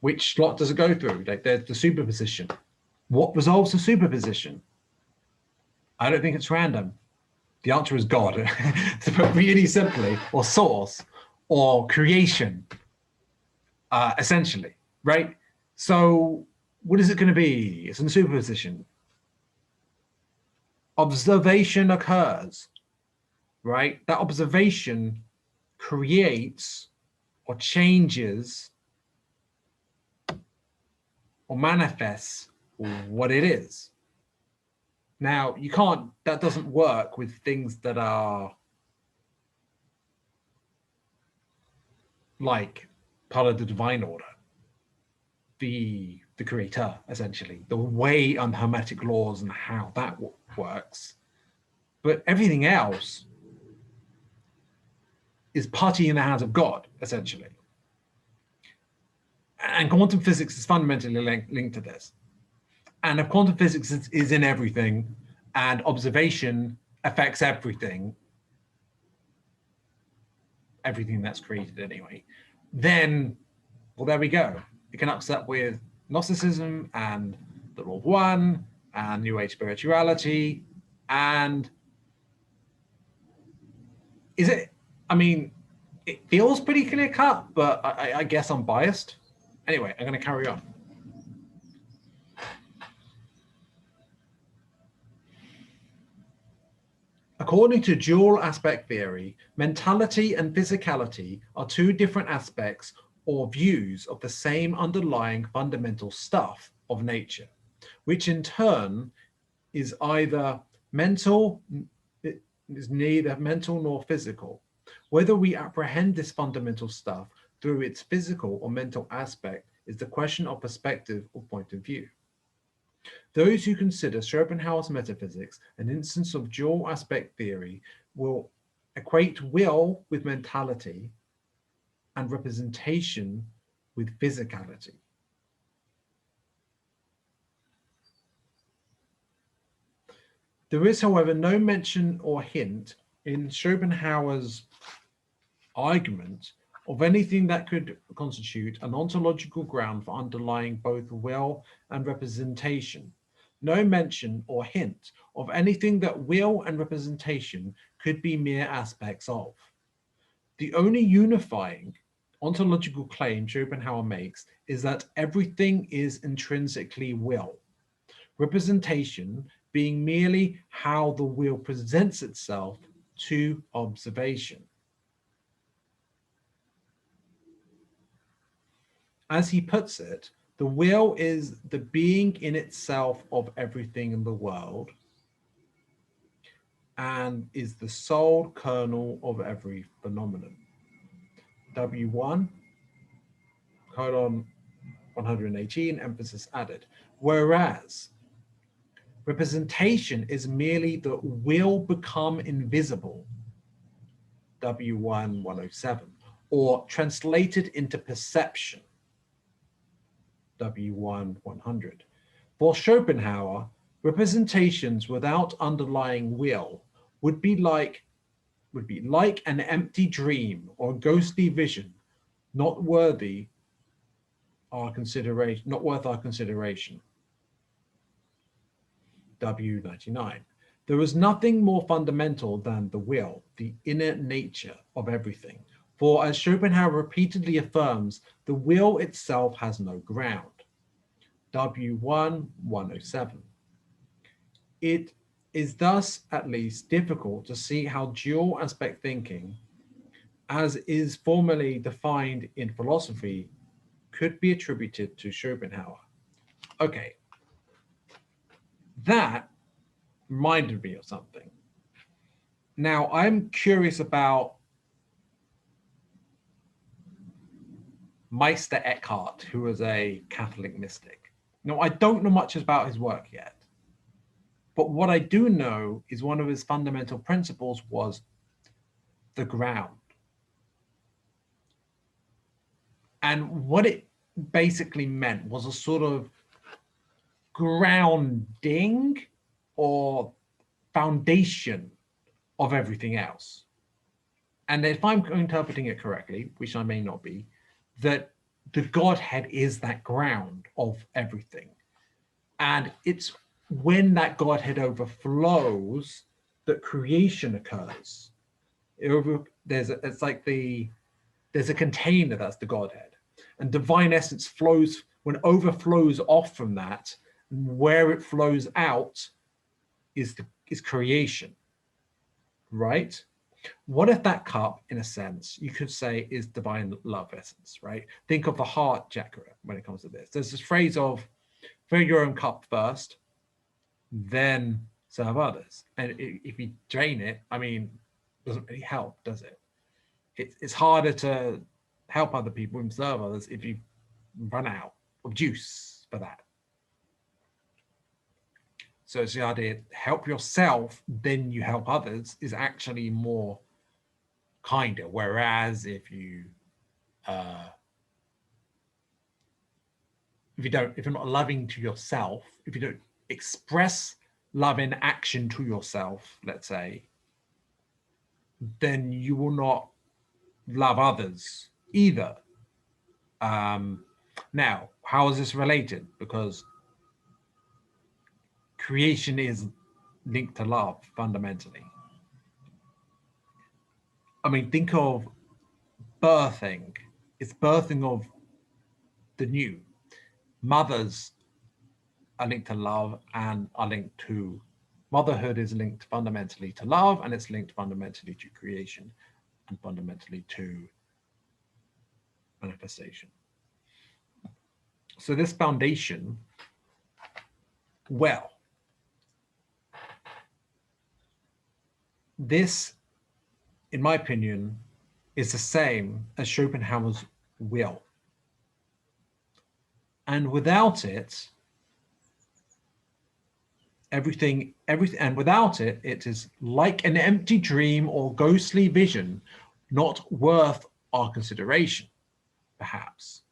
which slot does it go through? Like there's the superposition. What resolves the superposition? I don't think it's random. The answer is God, to put really simply, or source, or creation, essentially, right? So what is it going to be? It's in superposition. Observation occurs, right? That observation creates or changes or manifests what it is. Now, that doesn't work with things that are like part of the divine order, the creator, essentially, the way on hermetic laws and how that works. But everything else is putty in the hands of God, essentially. And quantum physics is fundamentally linked to this. And if quantum physics is in everything and observation affects everything that's created anyway, then, well, there we go. It connects up with Gnosticism and the Law of One and New Age spirituality. And is it, I mean, it feels pretty clear cut, but I guess I'm biased. Anyway, I'm going to carry on. According to dual aspect theory, mentality and physicality are two different aspects or views of the same underlying fundamental stuff of nature, which in turn is either mental, it is neither mental nor physical. Whether we apprehend this fundamental stuff through its physical or mental aspect is the question of perspective or point of view. Those who consider Schopenhauer's metaphysics an instance of dual aspect theory will equate will with mentality and representation with physicality. There is, however, no mention or hint in Schopenhauer's argument of anything that could constitute an ontological ground for underlying both will and representation. No mention or hint of anything that will and representation could be mere aspects of. The only unifying ontological claim Schopenhauer makes is that everything is intrinsically will, representation being merely how the will presents itself to observation. As he puts it, the will is the being in itself of everything in the world and is the sole kernel of every phenomenon. W1, colon 118, emphasis added. Whereas representation is merely the will become invisible, W1, 107, or translated into perception, W1, 100. For Schopenhauer, representations without underlying will would be like an empty dream or ghostly vision, not worth our consideration. W99. There is nothing more fundamental than the will, the inner nature of everything. For as Schopenhauer repeatedly affirms, the will itself has no ground. W1, 107. It is thus at least difficult to see how dual aspect thinking, as is formally defined in philosophy, could be attributed to Schopenhauer. Okay, that reminded me of something. Now, I'm curious about Meister Eckhart, who was a Catholic mystic. Now, I don't know much about his work yet, but what I do know is one of his fundamental principles was the ground. And what it basically meant was a sort of grounding or foundation of everything else. And if I'm interpreting it correctly, which I may not be, that the Godhead is that ground of everything. And it's when that Godhead overflows that creation occurs. There's a container that's the Godhead. And divine essence flows, when overflows off from that, where it flows out is creation, right? What if that cup, in a sense, you could say is divine love essence, right? Think of the heart chakra when it comes to this. There's this phrase of fill your own cup first, then serve others. And if you drain it, I mean, it doesn't really help, does it? It's harder to help other people and serve others if you run out of juice for that. So it's the idea, help yourself, then you help others, is actually more Kinda. Whereas if you're not loving to yourself, if you don't express love in action to yourself, let's say, then you will not love others either. Now, how is this related? Because creation is linked to love fundamentally. I mean, think of birthing. It's birthing of the new. Mothers are linked to love and are linked to motherhood is linked fundamentally to love, and it's linked fundamentally to creation and fundamentally to manifestation. So this foundation, well, this, in my opinion, is the same as Schopenhauer's will. And without it, everything, and without it, it is like an empty dream or ghostly vision, not worth our consideration, perhaps.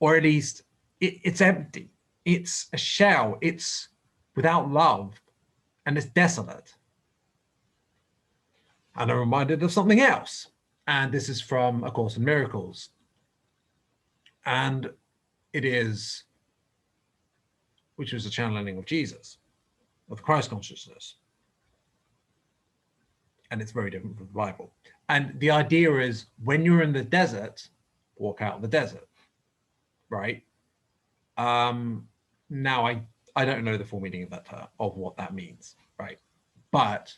Or at least it's empty. It's a shell. It's without love, and it's desolate. And I'm reminded of something else. And this is from A Course in Miracles. And it is, which was a channeling of Jesus, of Christ consciousness. And it's very different from the Bible. And the idea is when you're in the desert, walk out in the desert, right? Now I don't know the full meaning of that term, of what that means, right? But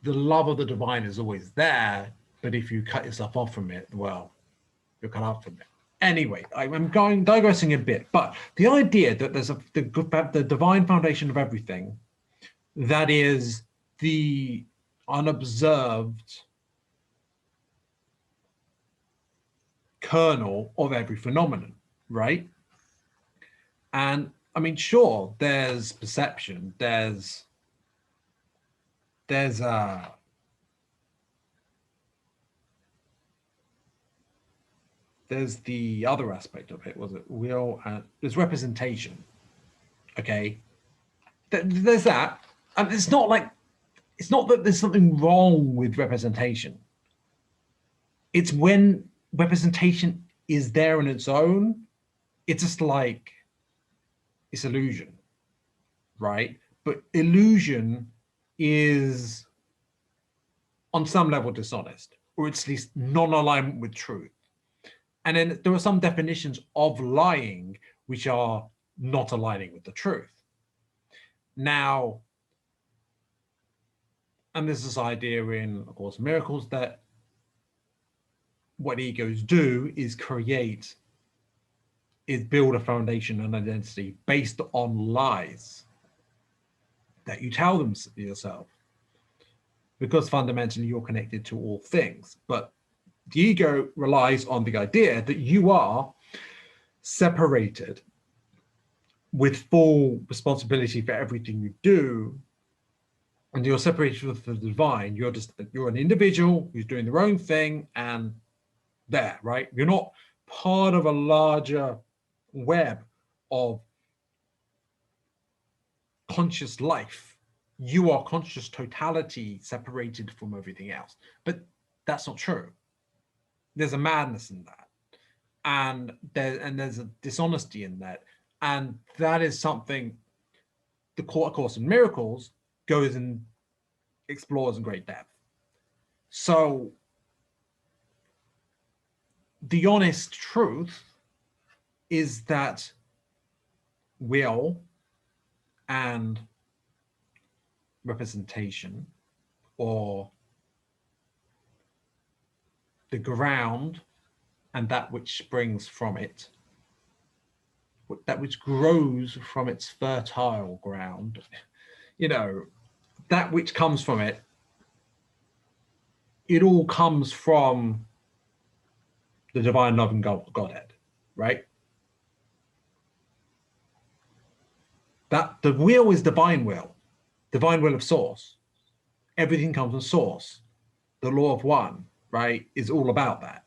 the love of the divine is always there, but if you cut yourself off from it, well, you're cut off from it. Anyway, I'm digressing a bit, but the idea that there's the divine foundation of everything, that is the unobserved kernel of every phenomenon, right? And I mean, sure, there's perception, there's the other aspect of it, was it will, and there's representation, okay? There's that, and it's not that there's something wrong with representation. It's when representation is there on its own, it's just like, it's illusion, right? But illusion is on some level dishonest, or it's at least non-alignment with truth. And then there are some definitions of lying which are not aligning with the truth. Now, and there's this idea in, of course, Miracles, that what egos do is build a foundation and identity based on lies that you tell them yourself, because fundamentally you're connected to all things. But the ego relies on the idea that you are separated with full responsibility for everything you do, and you're separated from the divine. You're an individual who's doing their own thing, and there, right? You're not part of a larger web of conscious life. You are conscious totality separated from everything else. But that's not true. There's a madness in that, and there's a dishonesty in that, and that is something the Course in Miracles goes and explores in great depth. So the honest truth is that will and representation, or the ground and that which springs from it, that which grows from its fertile ground, that which comes from it, it all comes from the divine love and Godhead, right? That the will is divine will. divine will of source. Everything comes from source. The law of one, right, is all about that.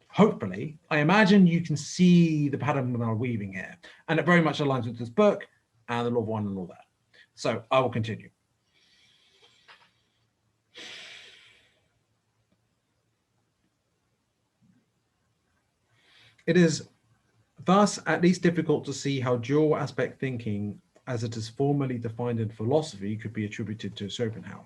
Hopefully, I imagine you can see the pattern that I'm weaving here, and it very much aligns with this book and the law of one and all that. So I will continue. It is thus at least difficult to see how dual aspect thinking, as it is formally defined in philosophy, could be attributed to Schopenhauer.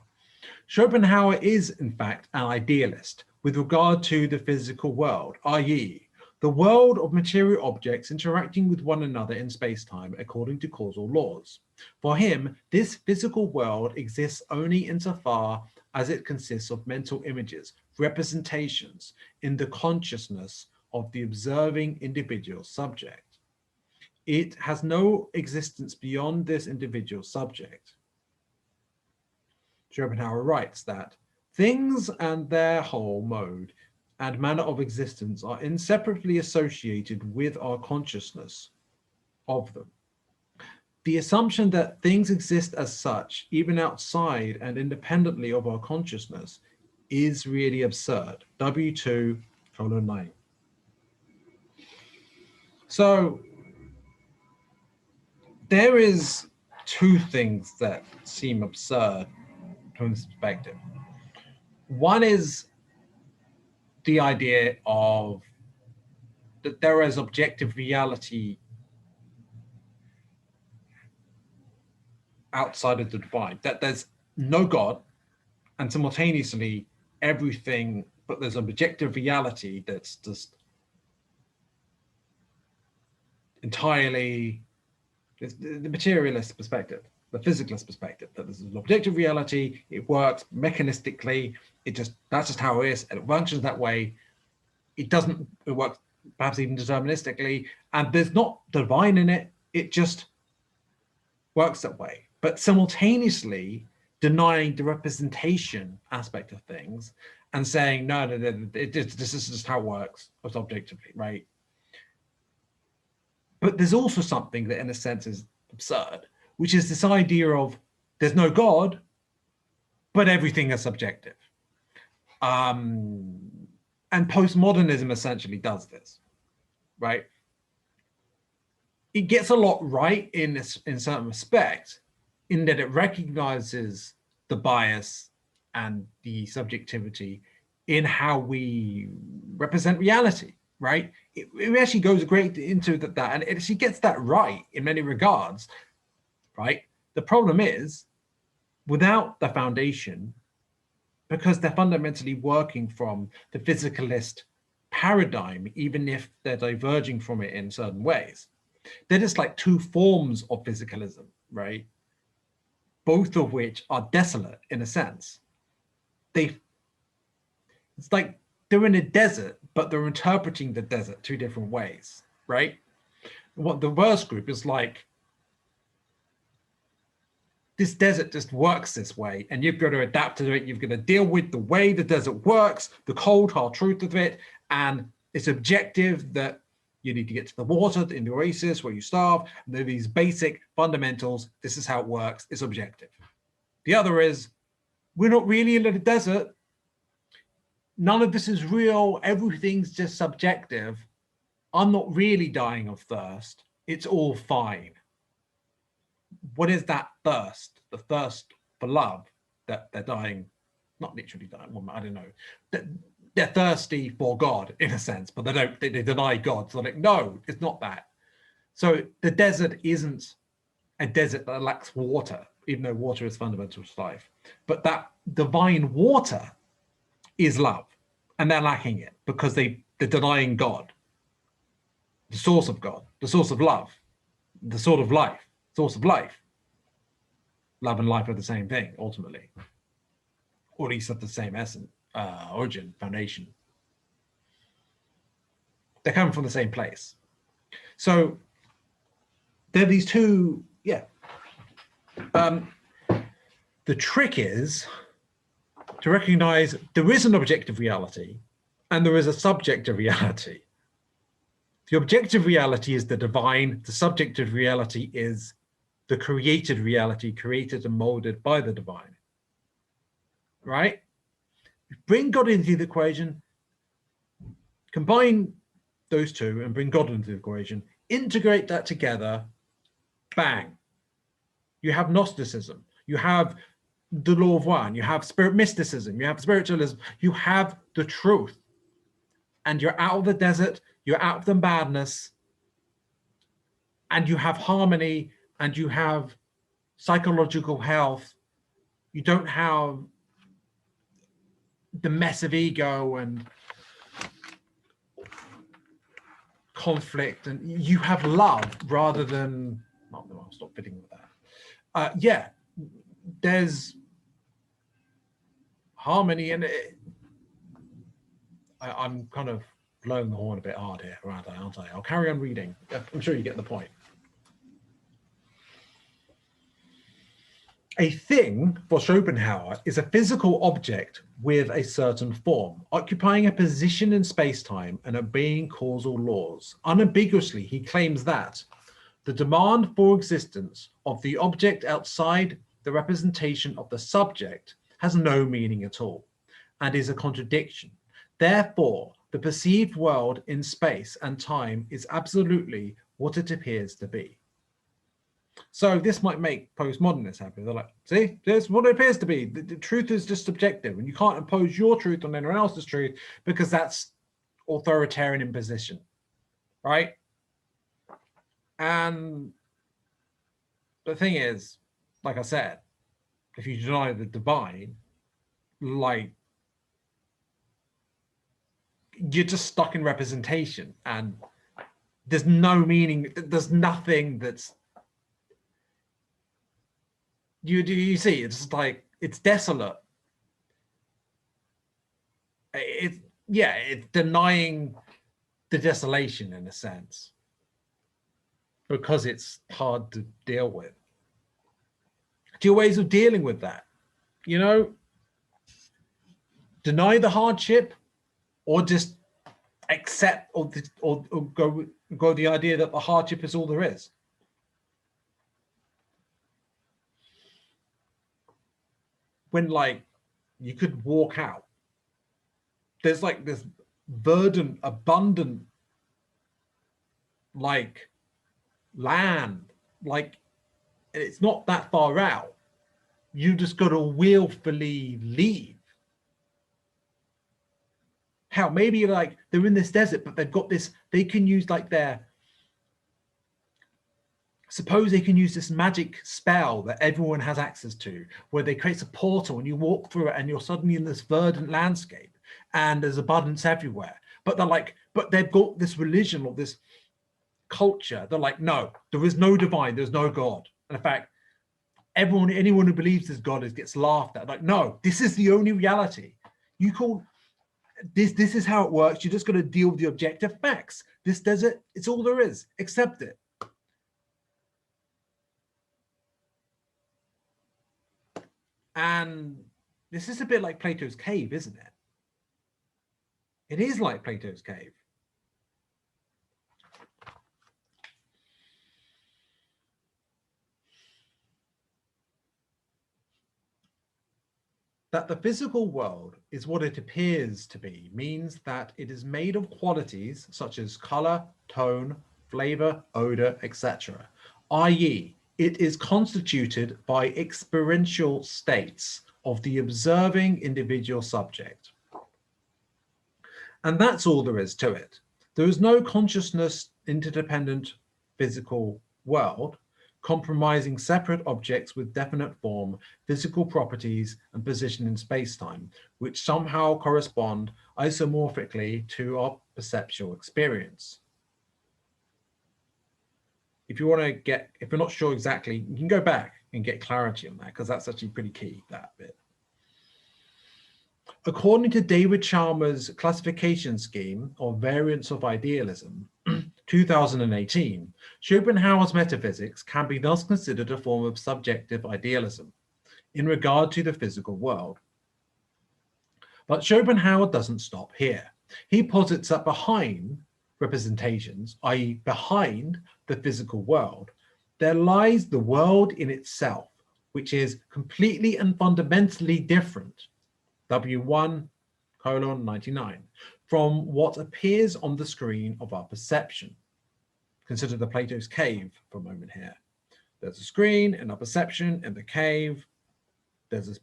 Schopenhauer is, in fact, an idealist with regard to the physical world, i.e., the world of material objects interacting with one another in space-time according to causal laws. For him, this physical world exists only insofar as it consists of mental images, representations in the consciousness of the observing individual subject. It has no existence beyond this individual subject. Schopenhauer writes that things and their whole mode and manner of existence are inseparably associated with our consciousness of them. The assumption that things exist as such, even outside and independently of our consciousness, is really absurd. W2:9. So there is two things that seem absurd from this perspective. One is the idea of that there is objective reality outside of the divine, that there's no God, and simultaneously everything, but there's an objective reality that's just entirely the materialist perspective, the physicalist perspective, that this is an objective reality, it works mechanistically, that's just how it is, and it functions that way. It works perhaps even deterministically, and there's not divine in it, it just works that way. But simultaneously denying the representation aspect of things and saying, no, this is just how it works, it's objectively, right? But there's also something that in a sense is absurd, which is this idea of there's no God, but everything is subjective. And postmodernism essentially does this, right? It gets a lot right in certain respects, in that it recognizes the bias and the subjectivity in how we represent reality, right? It actually goes great into that, and it actually gets that right in many regards, right? The problem is, without the foundation, because they're fundamentally working from the physicalist paradigm, even if they're diverging from it in certain ways, they're just like two forms of physicalism, right? Both of which are desolate in a sense. It's like they're in a desert, but they're interpreting the desert two different ways, right? What the first group is like, this desert just works this way, and you've got to adapt to it. You've got to deal with the way the desert works, the cold, hard truth of it, and it's objective that you need to get to the water in the oasis where you starve. And there are these basic fundamentals. This is how it works. It's objective. The other is, we're not really in the desert. None of this is real. Everything's just subjective. I'm not really dying of thirst. It's all fine. What is that thirst? The thirst for love that they're dying, not literally dying, well, I don't know. They're thirsty for God in a sense, but they deny God. So they're like, no, it's not that. So the desert isn't a desert that lacks water, even though water is fundamental to life. But that divine water is love, and they're lacking it because they're denying God, the source of God, the source of love, the source of life. Love and life are the same thing, ultimately, or at least at the same essence, origin, foundation. They're coming from the same place. So there are these two, the trick is to recognize there is an objective reality and there is a subjective reality. The objective reality is the divine, the subjective reality is the created reality, created and molded by the divine. Right? Bring God into the equation, combine those two and bring God into the equation, integrate that together, bang. You have Gnosticism, you have the law of one, you have spirit mysticism, you have spiritualism, you have the truth. And you're out of the desert, you're out of the madness, and you have harmony, and you have psychological health. You don't have the mess of ego and conflict, and you have love rather than, oh, no, I'll stop fitting with that. Yeah, there's harmony, and I'm kind of blowing the horn a bit hard here, aren't I? I'll carry on reading. I'm sure you get the point. A thing, for Schopenhauer, is a physical object with a certain form, occupying a position in space-time and obeying causal laws. Unambiguously, he claims that the demand for existence of the object outside the representation of the subject has no meaning at all, and is a contradiction. Therefore, the perceived world in space and time is absolutely what it appears to be. So this might make postmodernists happy. They're like, see, this is what it appears to be. The truth is just subjective, and you can't impose your truth on anyone else's truth because that's authoritarian imposition, right? And the thing is, like I said, if you deny the divine, like, you're just stuck in representation, and there's no meaning. There's nothing that's, you see, it's like, it's desolate. It's denying the desolation in a sense, because it's hard to deal with. Two ways of dealing with that, you know, deny the hardship, or just accept, or go the idea that the hardship is all there is. When, like, you could walk out, there's like this verdant, abundant, like, land, like, it's not that far out. You just got to willfully leave. How maybe, like, they're in this desert, but they've got this, they can use like suppose they can use this magic spell that everyone has access to, where they create a portal and you walk through it and you're suddenly in this verdant landscape and there's abundance everywhere. But they're like, but they've got this religion or this culture. They're like, no, there is no divine, there's no God. And in fact, anyone who believes there's God gets laughed at. Like, no, this is the only reality. You call this is how it works. You just got to deal with the objective facts. This desert, it's all there is. Accept it. And this is a bit like Plato's cave, isn't it? It is like Plato's cave. That the physical world is what it appears to be means that it is made of qualities such as color, tone, flavor, odor, etc., i.e., it is constituted by experiential states of the observing individual subject. And that's all there is to it. There is no consciousness interdependent physical world comprising separate objects with definite form, physical properties, and position in space-time, which somehow correspond isomorphically to our perceptual experience. If you want to get, if you're not sure exactly, you can go back and get clarity on that, because that's actually pretty key, that bit. According to David Chalmers' classification scheme or variants of idealism, 2018, Schopenhauer's metaphysics can be thus considered a form of subjective idealism in regard to the physical world. But Schopenhauer doesn't stop here. He posits that behind representations, i.e. behind the physical world, there lies the world in itself, which is completely and fundamentally different, W1:99, from what appears on the screen of our perception. Consider the Plato's cave for a moment here. There's a screen in our perception in the cave. There's this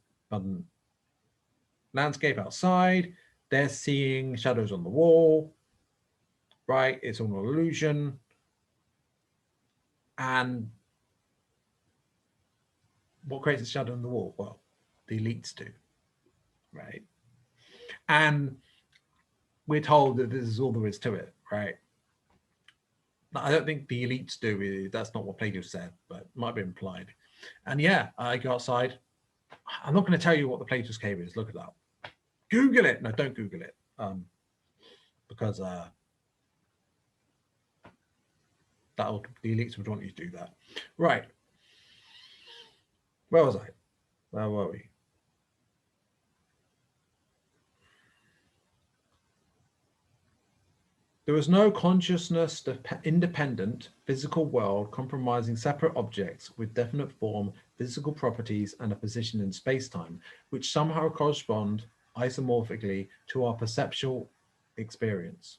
landscape outside. They're seeing shadows on the wall, right? It's all an illusion. And what creates a shadow on the wall? Well, the elites do, right? And we're told that this is all there is to it, right? I don't think the elites do. That's not what Plato said, but it might be implied. And yeah, I go outside. I'm not going to tell you what the Plato's cave is. Look it up. Google it. No, don't Google it. Because the elites would want you to do that. Right. Where was I? Where were we? There is no consciousness independent physical world comprising separate objects with definite form, physical properties, and a position in space-time, which somehow correspond isomorphically to our perceptual experience.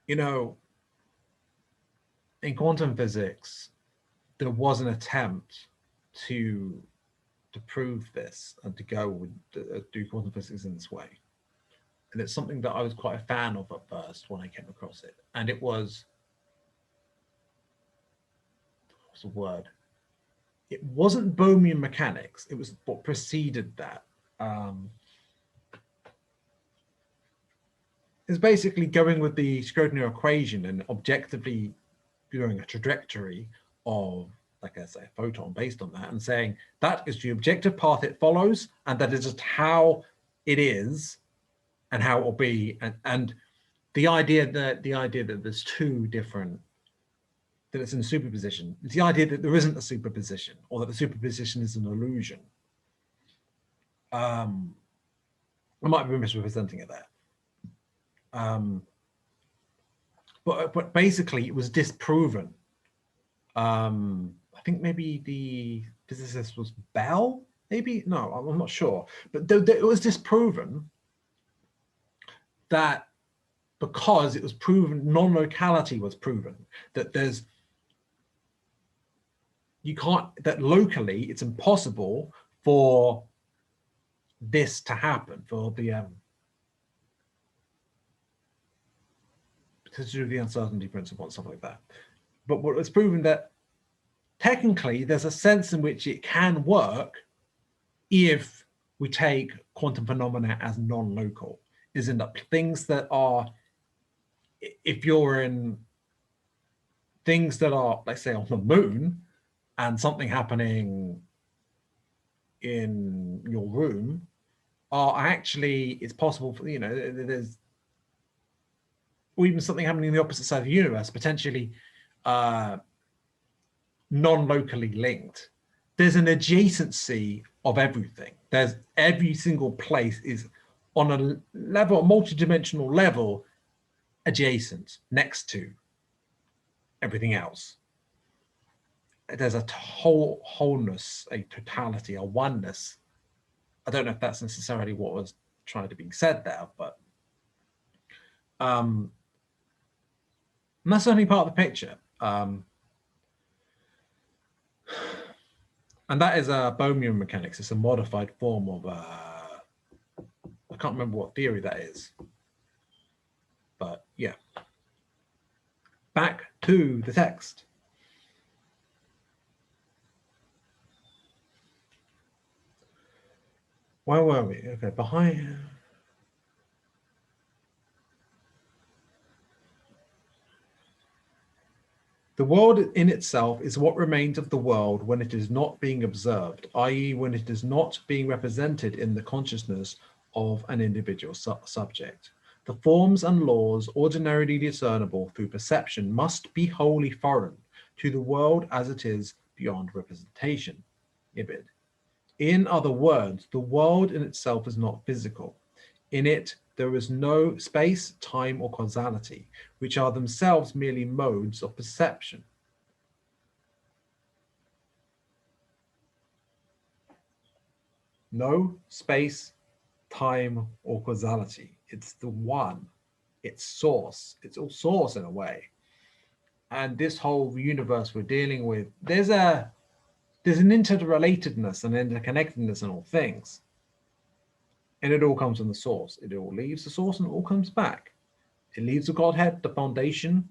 You know, in quantum physics, there was an attempt to prove this and to go with do quantum physics in this way. And it's something that I was quite a fan of at first when I came across it. And it was, what's the word? It wasn't Bohmian mechanics. It was what preceded that. It's basically going with the Schrodinger equation and objectively doing a trajectory of, like I say, a photon based on that, and saying that is the objective path it follows, and that is just how it is and how it will be. And the idea that there's two different, that it's in superposition. It's the idea that there isn't a superposition, or that the superposition is an illusion. I might be misrepresenting it there. But basically it was disproven. I think maybe the physicist was Bell, maybe? No, I'm not sure. But it was disproven that because it was proven, non-locality was proven, that that locally it's impossible for this to happen, for the to do the uncertainty principle and stuff like that. But what was proven that technically there's a sense in which it can work if we take quantum phenomena as non-local, is in that things that are, if you're in things that are, let's say, on the moon, and something happening in your room are actually, it's possible for, there's, or even something happening in the opposite side of the universe, potentially non-locally linked. There's an adjacency of everything. There's every single place is on a level, a multidimensional level, adjacent, next to everything else. There's a wholeness, a totality, a oneness. I don't know if that's necessarily what was trying to be said there, but and that's only part of the picture. And that is a Bohmian mechanics. It's a modified form of, I can't remember what theory that is. But yeah. Back to the text. Where were we? Okay, behind. The world in itself is what remains of the world when it is not being observed, i.e. when it is not being represented in the consciousness of an individual subject. The forms and laws ordinarily discernible through perception must be wholly foreign to the world as it is beyond representation. Ibid. In other words, the world in itself is not physical. In it, there is no space, time, or causality, which are themselves merely modes of perception. No space, time, or causality. It's the one. It's source. It's all source in a way. And this whole universe we're dealing with, there's an interrelatedness and interconnectedness in all things. And it all comes from the source. It all leaves the source and it all comes back. It leaves the Godhead, the foundation,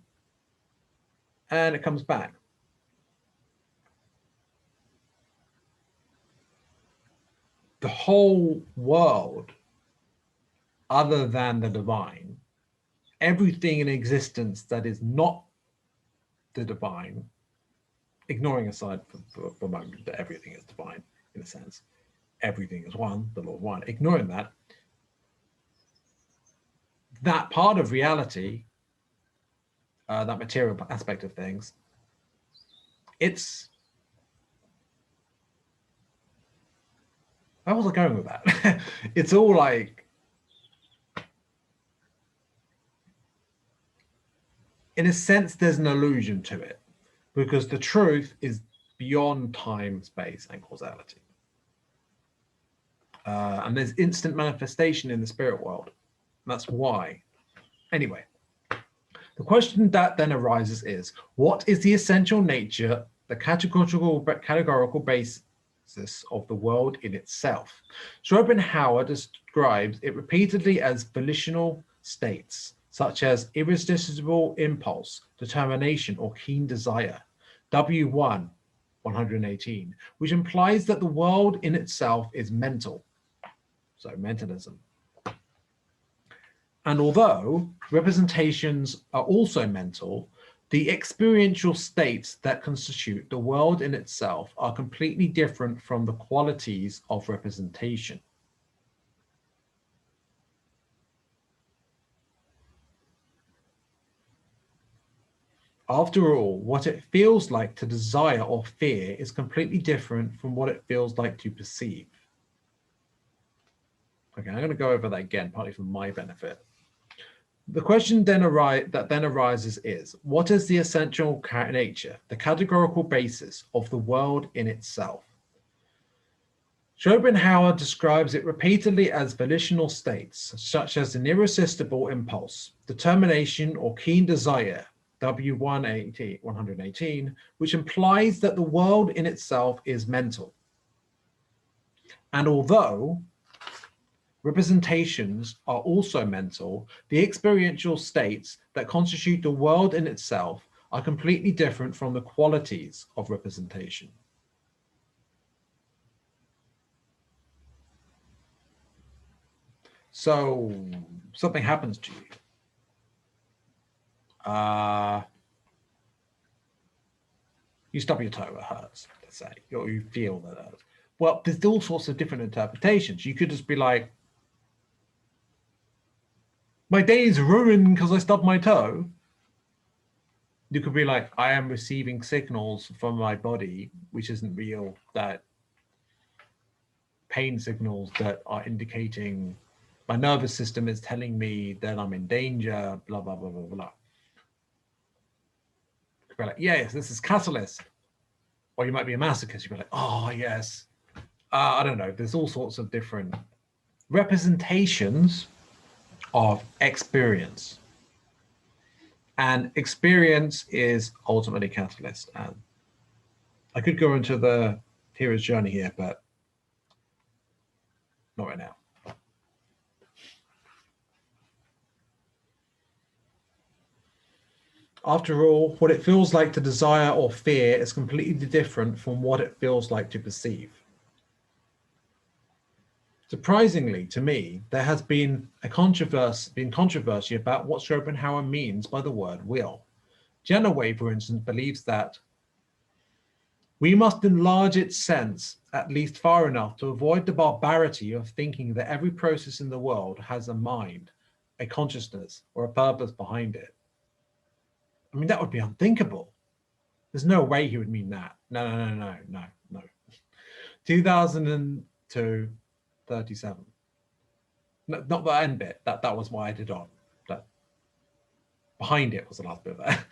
and it comes back. The whole world, other than the divine, everything in existence that is not the divine, ignoring aside for a moment that everything is divine, in a sense, everything is one, the Lord one, ignoring that, that part of reality, that material aspect of things, it's, where was I going with that? It's all like, in a sense, there's an illusion to it, because the truth is beyond time, space, and causality. And there's instant manifestation in the spirit world. That's why. Anyway, the question that then arises is, what is the essential nature, the categorical basis of the world in itself? Schopenhauer describes it repeatedly as volitional states, such as irresistible impulse, determination, or keen desire, W1, 118, which implies that the world in itself is mental, so mentalism. And although representations are also mental, the experiential states that constitute the world in itself are completely different from the qualities of representation. After all, what it feels like to desire or fear is completely different from what it feels like to perceive. Okay, I'm going to go over that again, partly for my benefit. The question that then arises is, what is the essential nature, the categorical basis of the world in itself? Schopenhauer describes it repeatedly as volitional states, such as an irresistible impulse, determination, or keen desire, W118, which implies that the world in itself is mental. And although representations are also mental, the experiential states that constitute the world in itself are completely different from the qualities of representation. So something happens to you. You stub your toe, it hurts, let's say, or you feel that it hurts. Well, there's all sorts of different interpretations. You could just be like, my day is ruined because I stubbed my toe. You could be like, I am receiving signals from my body, which isn't real, that pain signals that are indicating my nervous system is telling me that I'm in danger, blah, blah, blah, blah, blah. You could be like, yes, this is catalyst. Or you might be a masochist. You'd be like, oh, yes. I don't know. There's all sorts of different representations of experience. And experience is ultimately catalyst. And I could go into the hero's journey here, but not right now. After all, what it feels like to desire or fear is completely different from what it feels like to perceive. Surprisingly, to me, there has been controversy about what Schopenhauer means by the word will. Genoway, for instance, believes that we must enlarge its sense at least far enough to avoid the barbarity of thinking that every process in the world has a mind, a consciousness, or a purpose behind it. I mean, that would be unthinkable. There's no way he would mean that. No. 2002, 37. No, not the end bit. That was what I added on. That behind it was the last bit of that.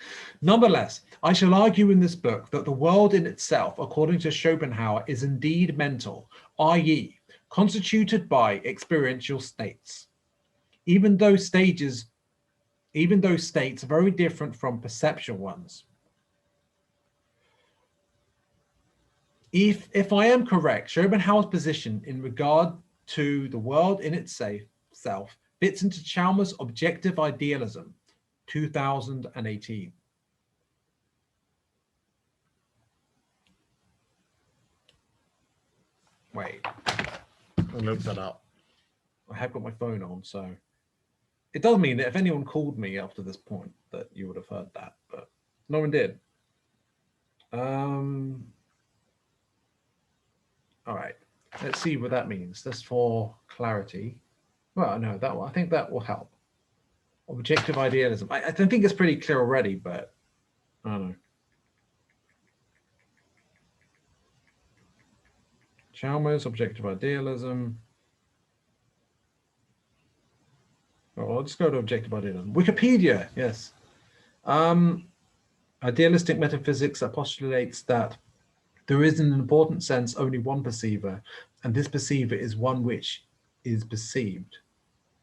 Nonetheless, I shall argue in this book that the world in itself, according to Schopenhauer, is indeed mental, i.e., constituted by experiential states. Even though states are very different from perceptual ones. If I am correct, Schopenhauer's position in regard to the world in itself fits into Chalmers' Objective Idealism, 2018. Wait, I looked that up. I have got my phone on, so it does mean that if anyone called me after this point, that you would have heard that, but no one did. All right, let's see what that means. Just for clarity. Well, no, I think that will help. Objective idealism. I think it's pretty clear already, but I don't know. Chalmers, objective idealism. Oh, I'll just go to objective idealism. Wikipedia, yes. Idealistic metaphysics postulates that there is, in an important sense, only one perceiver, and this perceiver is one which is perceived,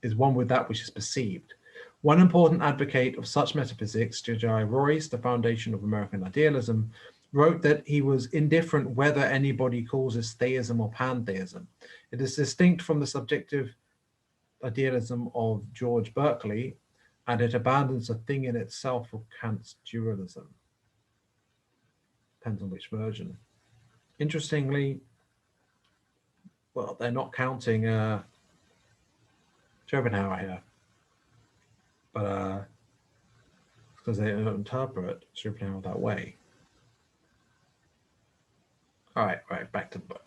is one with that which is perceived. One important advocate of such metaphysics, J.J. Royce, the foundation of American idealism, wrote that he was indifferent whether anybody calls this theism or pantheism. It is distinct from the subjective idealism of George Berkeley, and it abandons the thing in itself for Kant's dualism. Depends on which version. Interestingly, well, they're not counting Schopenhauer here, but because they don't interpret Schopenhauer that way. All right, back to the book.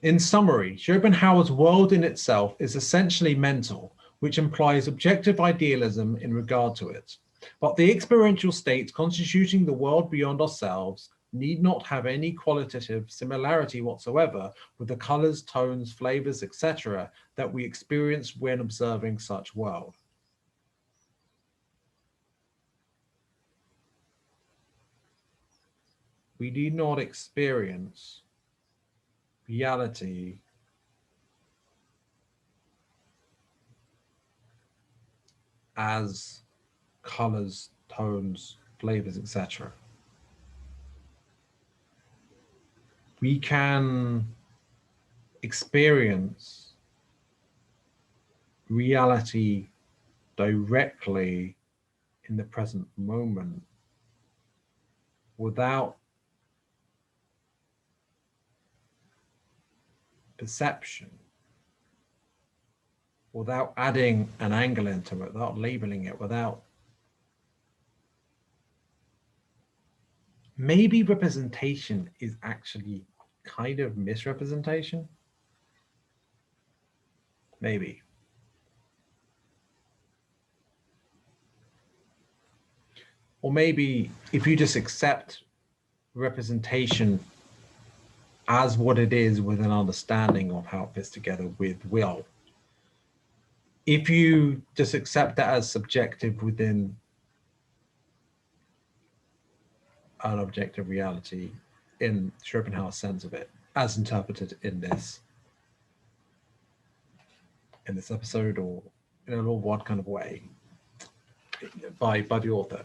In summary, Schopenhauer's world in itself is essentially mental, which implies objective idealism in regard to it. But the experiential states constituting the world beyond ourselves need not have any qualitative similarity whatsoever with the colors, tones, flavors, etc. that we experience when observing such world. We need not experience reality as colors, tones, flavors, etc. We can experience reality directly in the present moment without perception, without adding an angle into it, without labeling it, without maybe representation is actually kind of misrepresentation. Maybe. Or maybe if you just accept representation as what it is with an understanding of how it fits together with will. If you just accept that as subjective within an objective reality in Schopenhauer's sense of it, as interpreted in this episode, or in a little what kind of way by the author.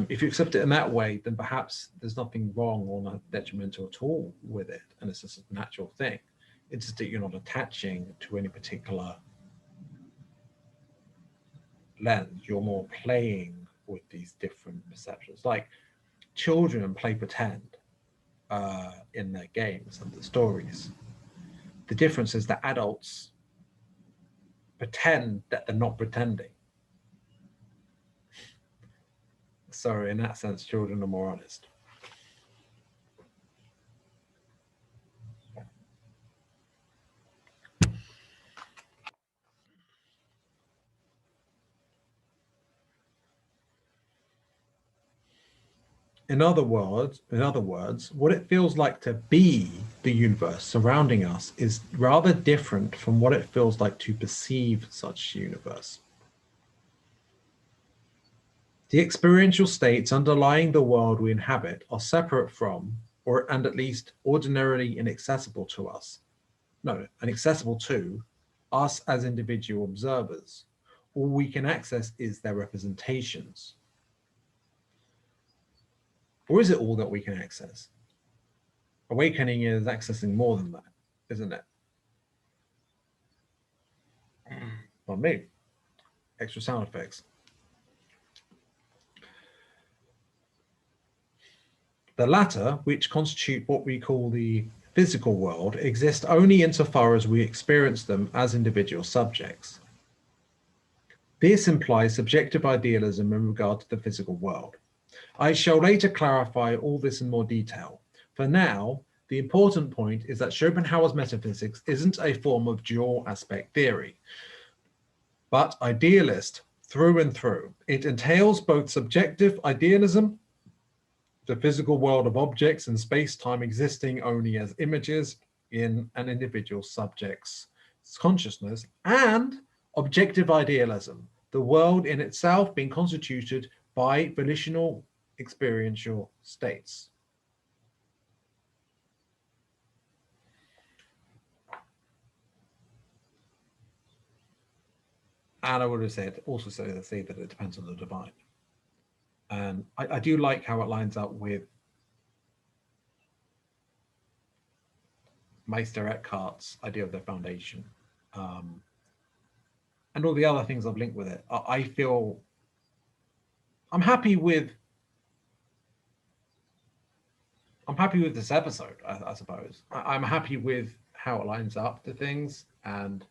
If you accept it in that way, then perhaps there's nothing wrong or not detrimental at all with it, and it's just a natural thing. It's just that you're not attaching to any particular lens. You're more playing with these different perceptions. Like children play pretend in their games and the stories. The difference is that adults pretend that they're not pretending. So in that sense, children are more honest. In other words, what it feels like to be the universe surrounding us is rather different from what it feels like to perceive such universe. The experiential states underlying the world we inhabit are separate from, and at least ordinarily inaccessible to us. No, inaccessible to us as individual observers. All we can access is their representations. Or is it all that we can access? Awakening is accessing more than that, isn't it? Not me. Extra sound effects. The latter, which constitute what we call the physical world, exist only insofar as we experience them as individual subjects. This implies subjective idealism in regard to the physical world. I shall later clarify all this in more detail. For now, the important point is that Schopenhauer's metaphysics isn't a form of dual aspect theory, but idealist through and through. It entails both subjective idealism, the physical world of objects and space-time existing only as images in an individual subject's consciousness, and objective idealism, the world in itself being constituted by volitional experiential states. And I would have also say that it depends on the divine. And I do like how it lines up with Meister Eckhart's idea of the foundation, and all the other things I've linked with it. I feel I'm happy with this episode, I suppose. I'm happy with how it lines up to things, and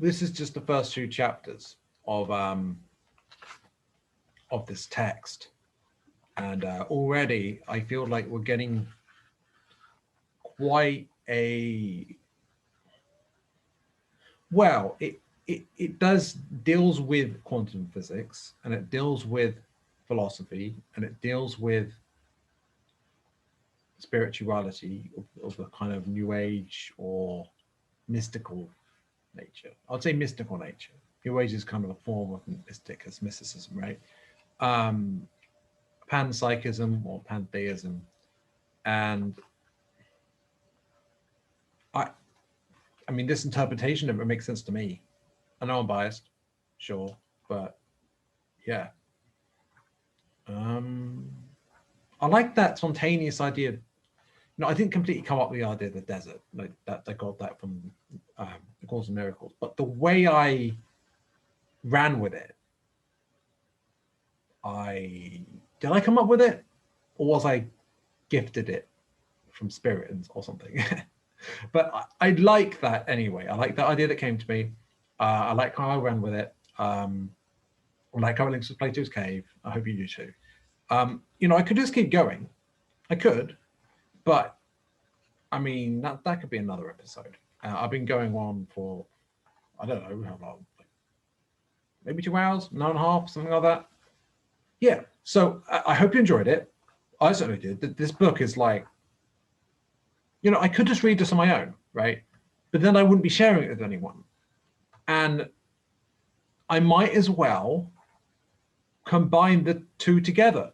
this is just the first 2 chapters of this text, and already I feel like we're getting quite a well. It deals with quantum physics, and it deals with philosophy, and it deals with spirituality of the kind of new age or mystical nature. I'd say mystical nature. New age is kind of a form of mysticism, right? Panpsychism or pantheism. And I mean, this interpretation of it makes sense to me. I know I'm biased, sure, but yeah. I like that spontaneous idea. I didn't completely come up with the idea of the desert, like that. I got that from The Course in Miracles, but the way I ran with it, did I come up with it, or was I gifted it from spirit or something? But I like that anyway. I like that idea that came to me. I like how I ran with it. I like how it links with Plato's cave. I hope you do too. I could just keep going. I could, but I mean, that could be another episode. I've been going on for, I don't know how long, maybe 2 hours, an hour and a half, something like that. Yeah. So I hope you enjoyed it. I certainly did. This book is like, I could just read this on my own, right? But then I wouldn't be sharing it with anyone. And I might as well combine the 2 together.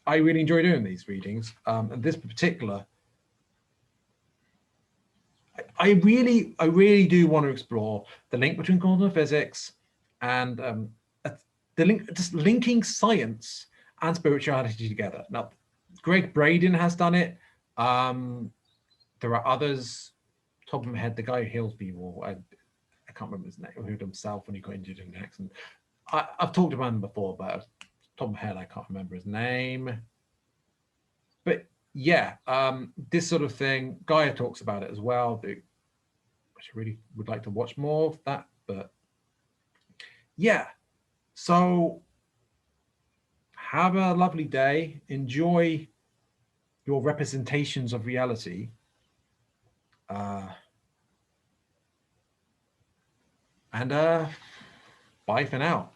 I really enjoy doing these readings. And this particular, I really do want to explore the link between quantum physics and the link, just linking science and spirituality together. Now, Greg Braden has done it. There are others. Top of my head, the guy who heals people, I can't remember his name, who himself when he got injured in an accident. I've talked about him before, but top of my head, I can't remember his name. But yeah, this sort of thing, Gaia talks about it as well. I really would like to watch more of that, but yeah. So have a lovely day. Enjoy your representations of reality. And Bye for now.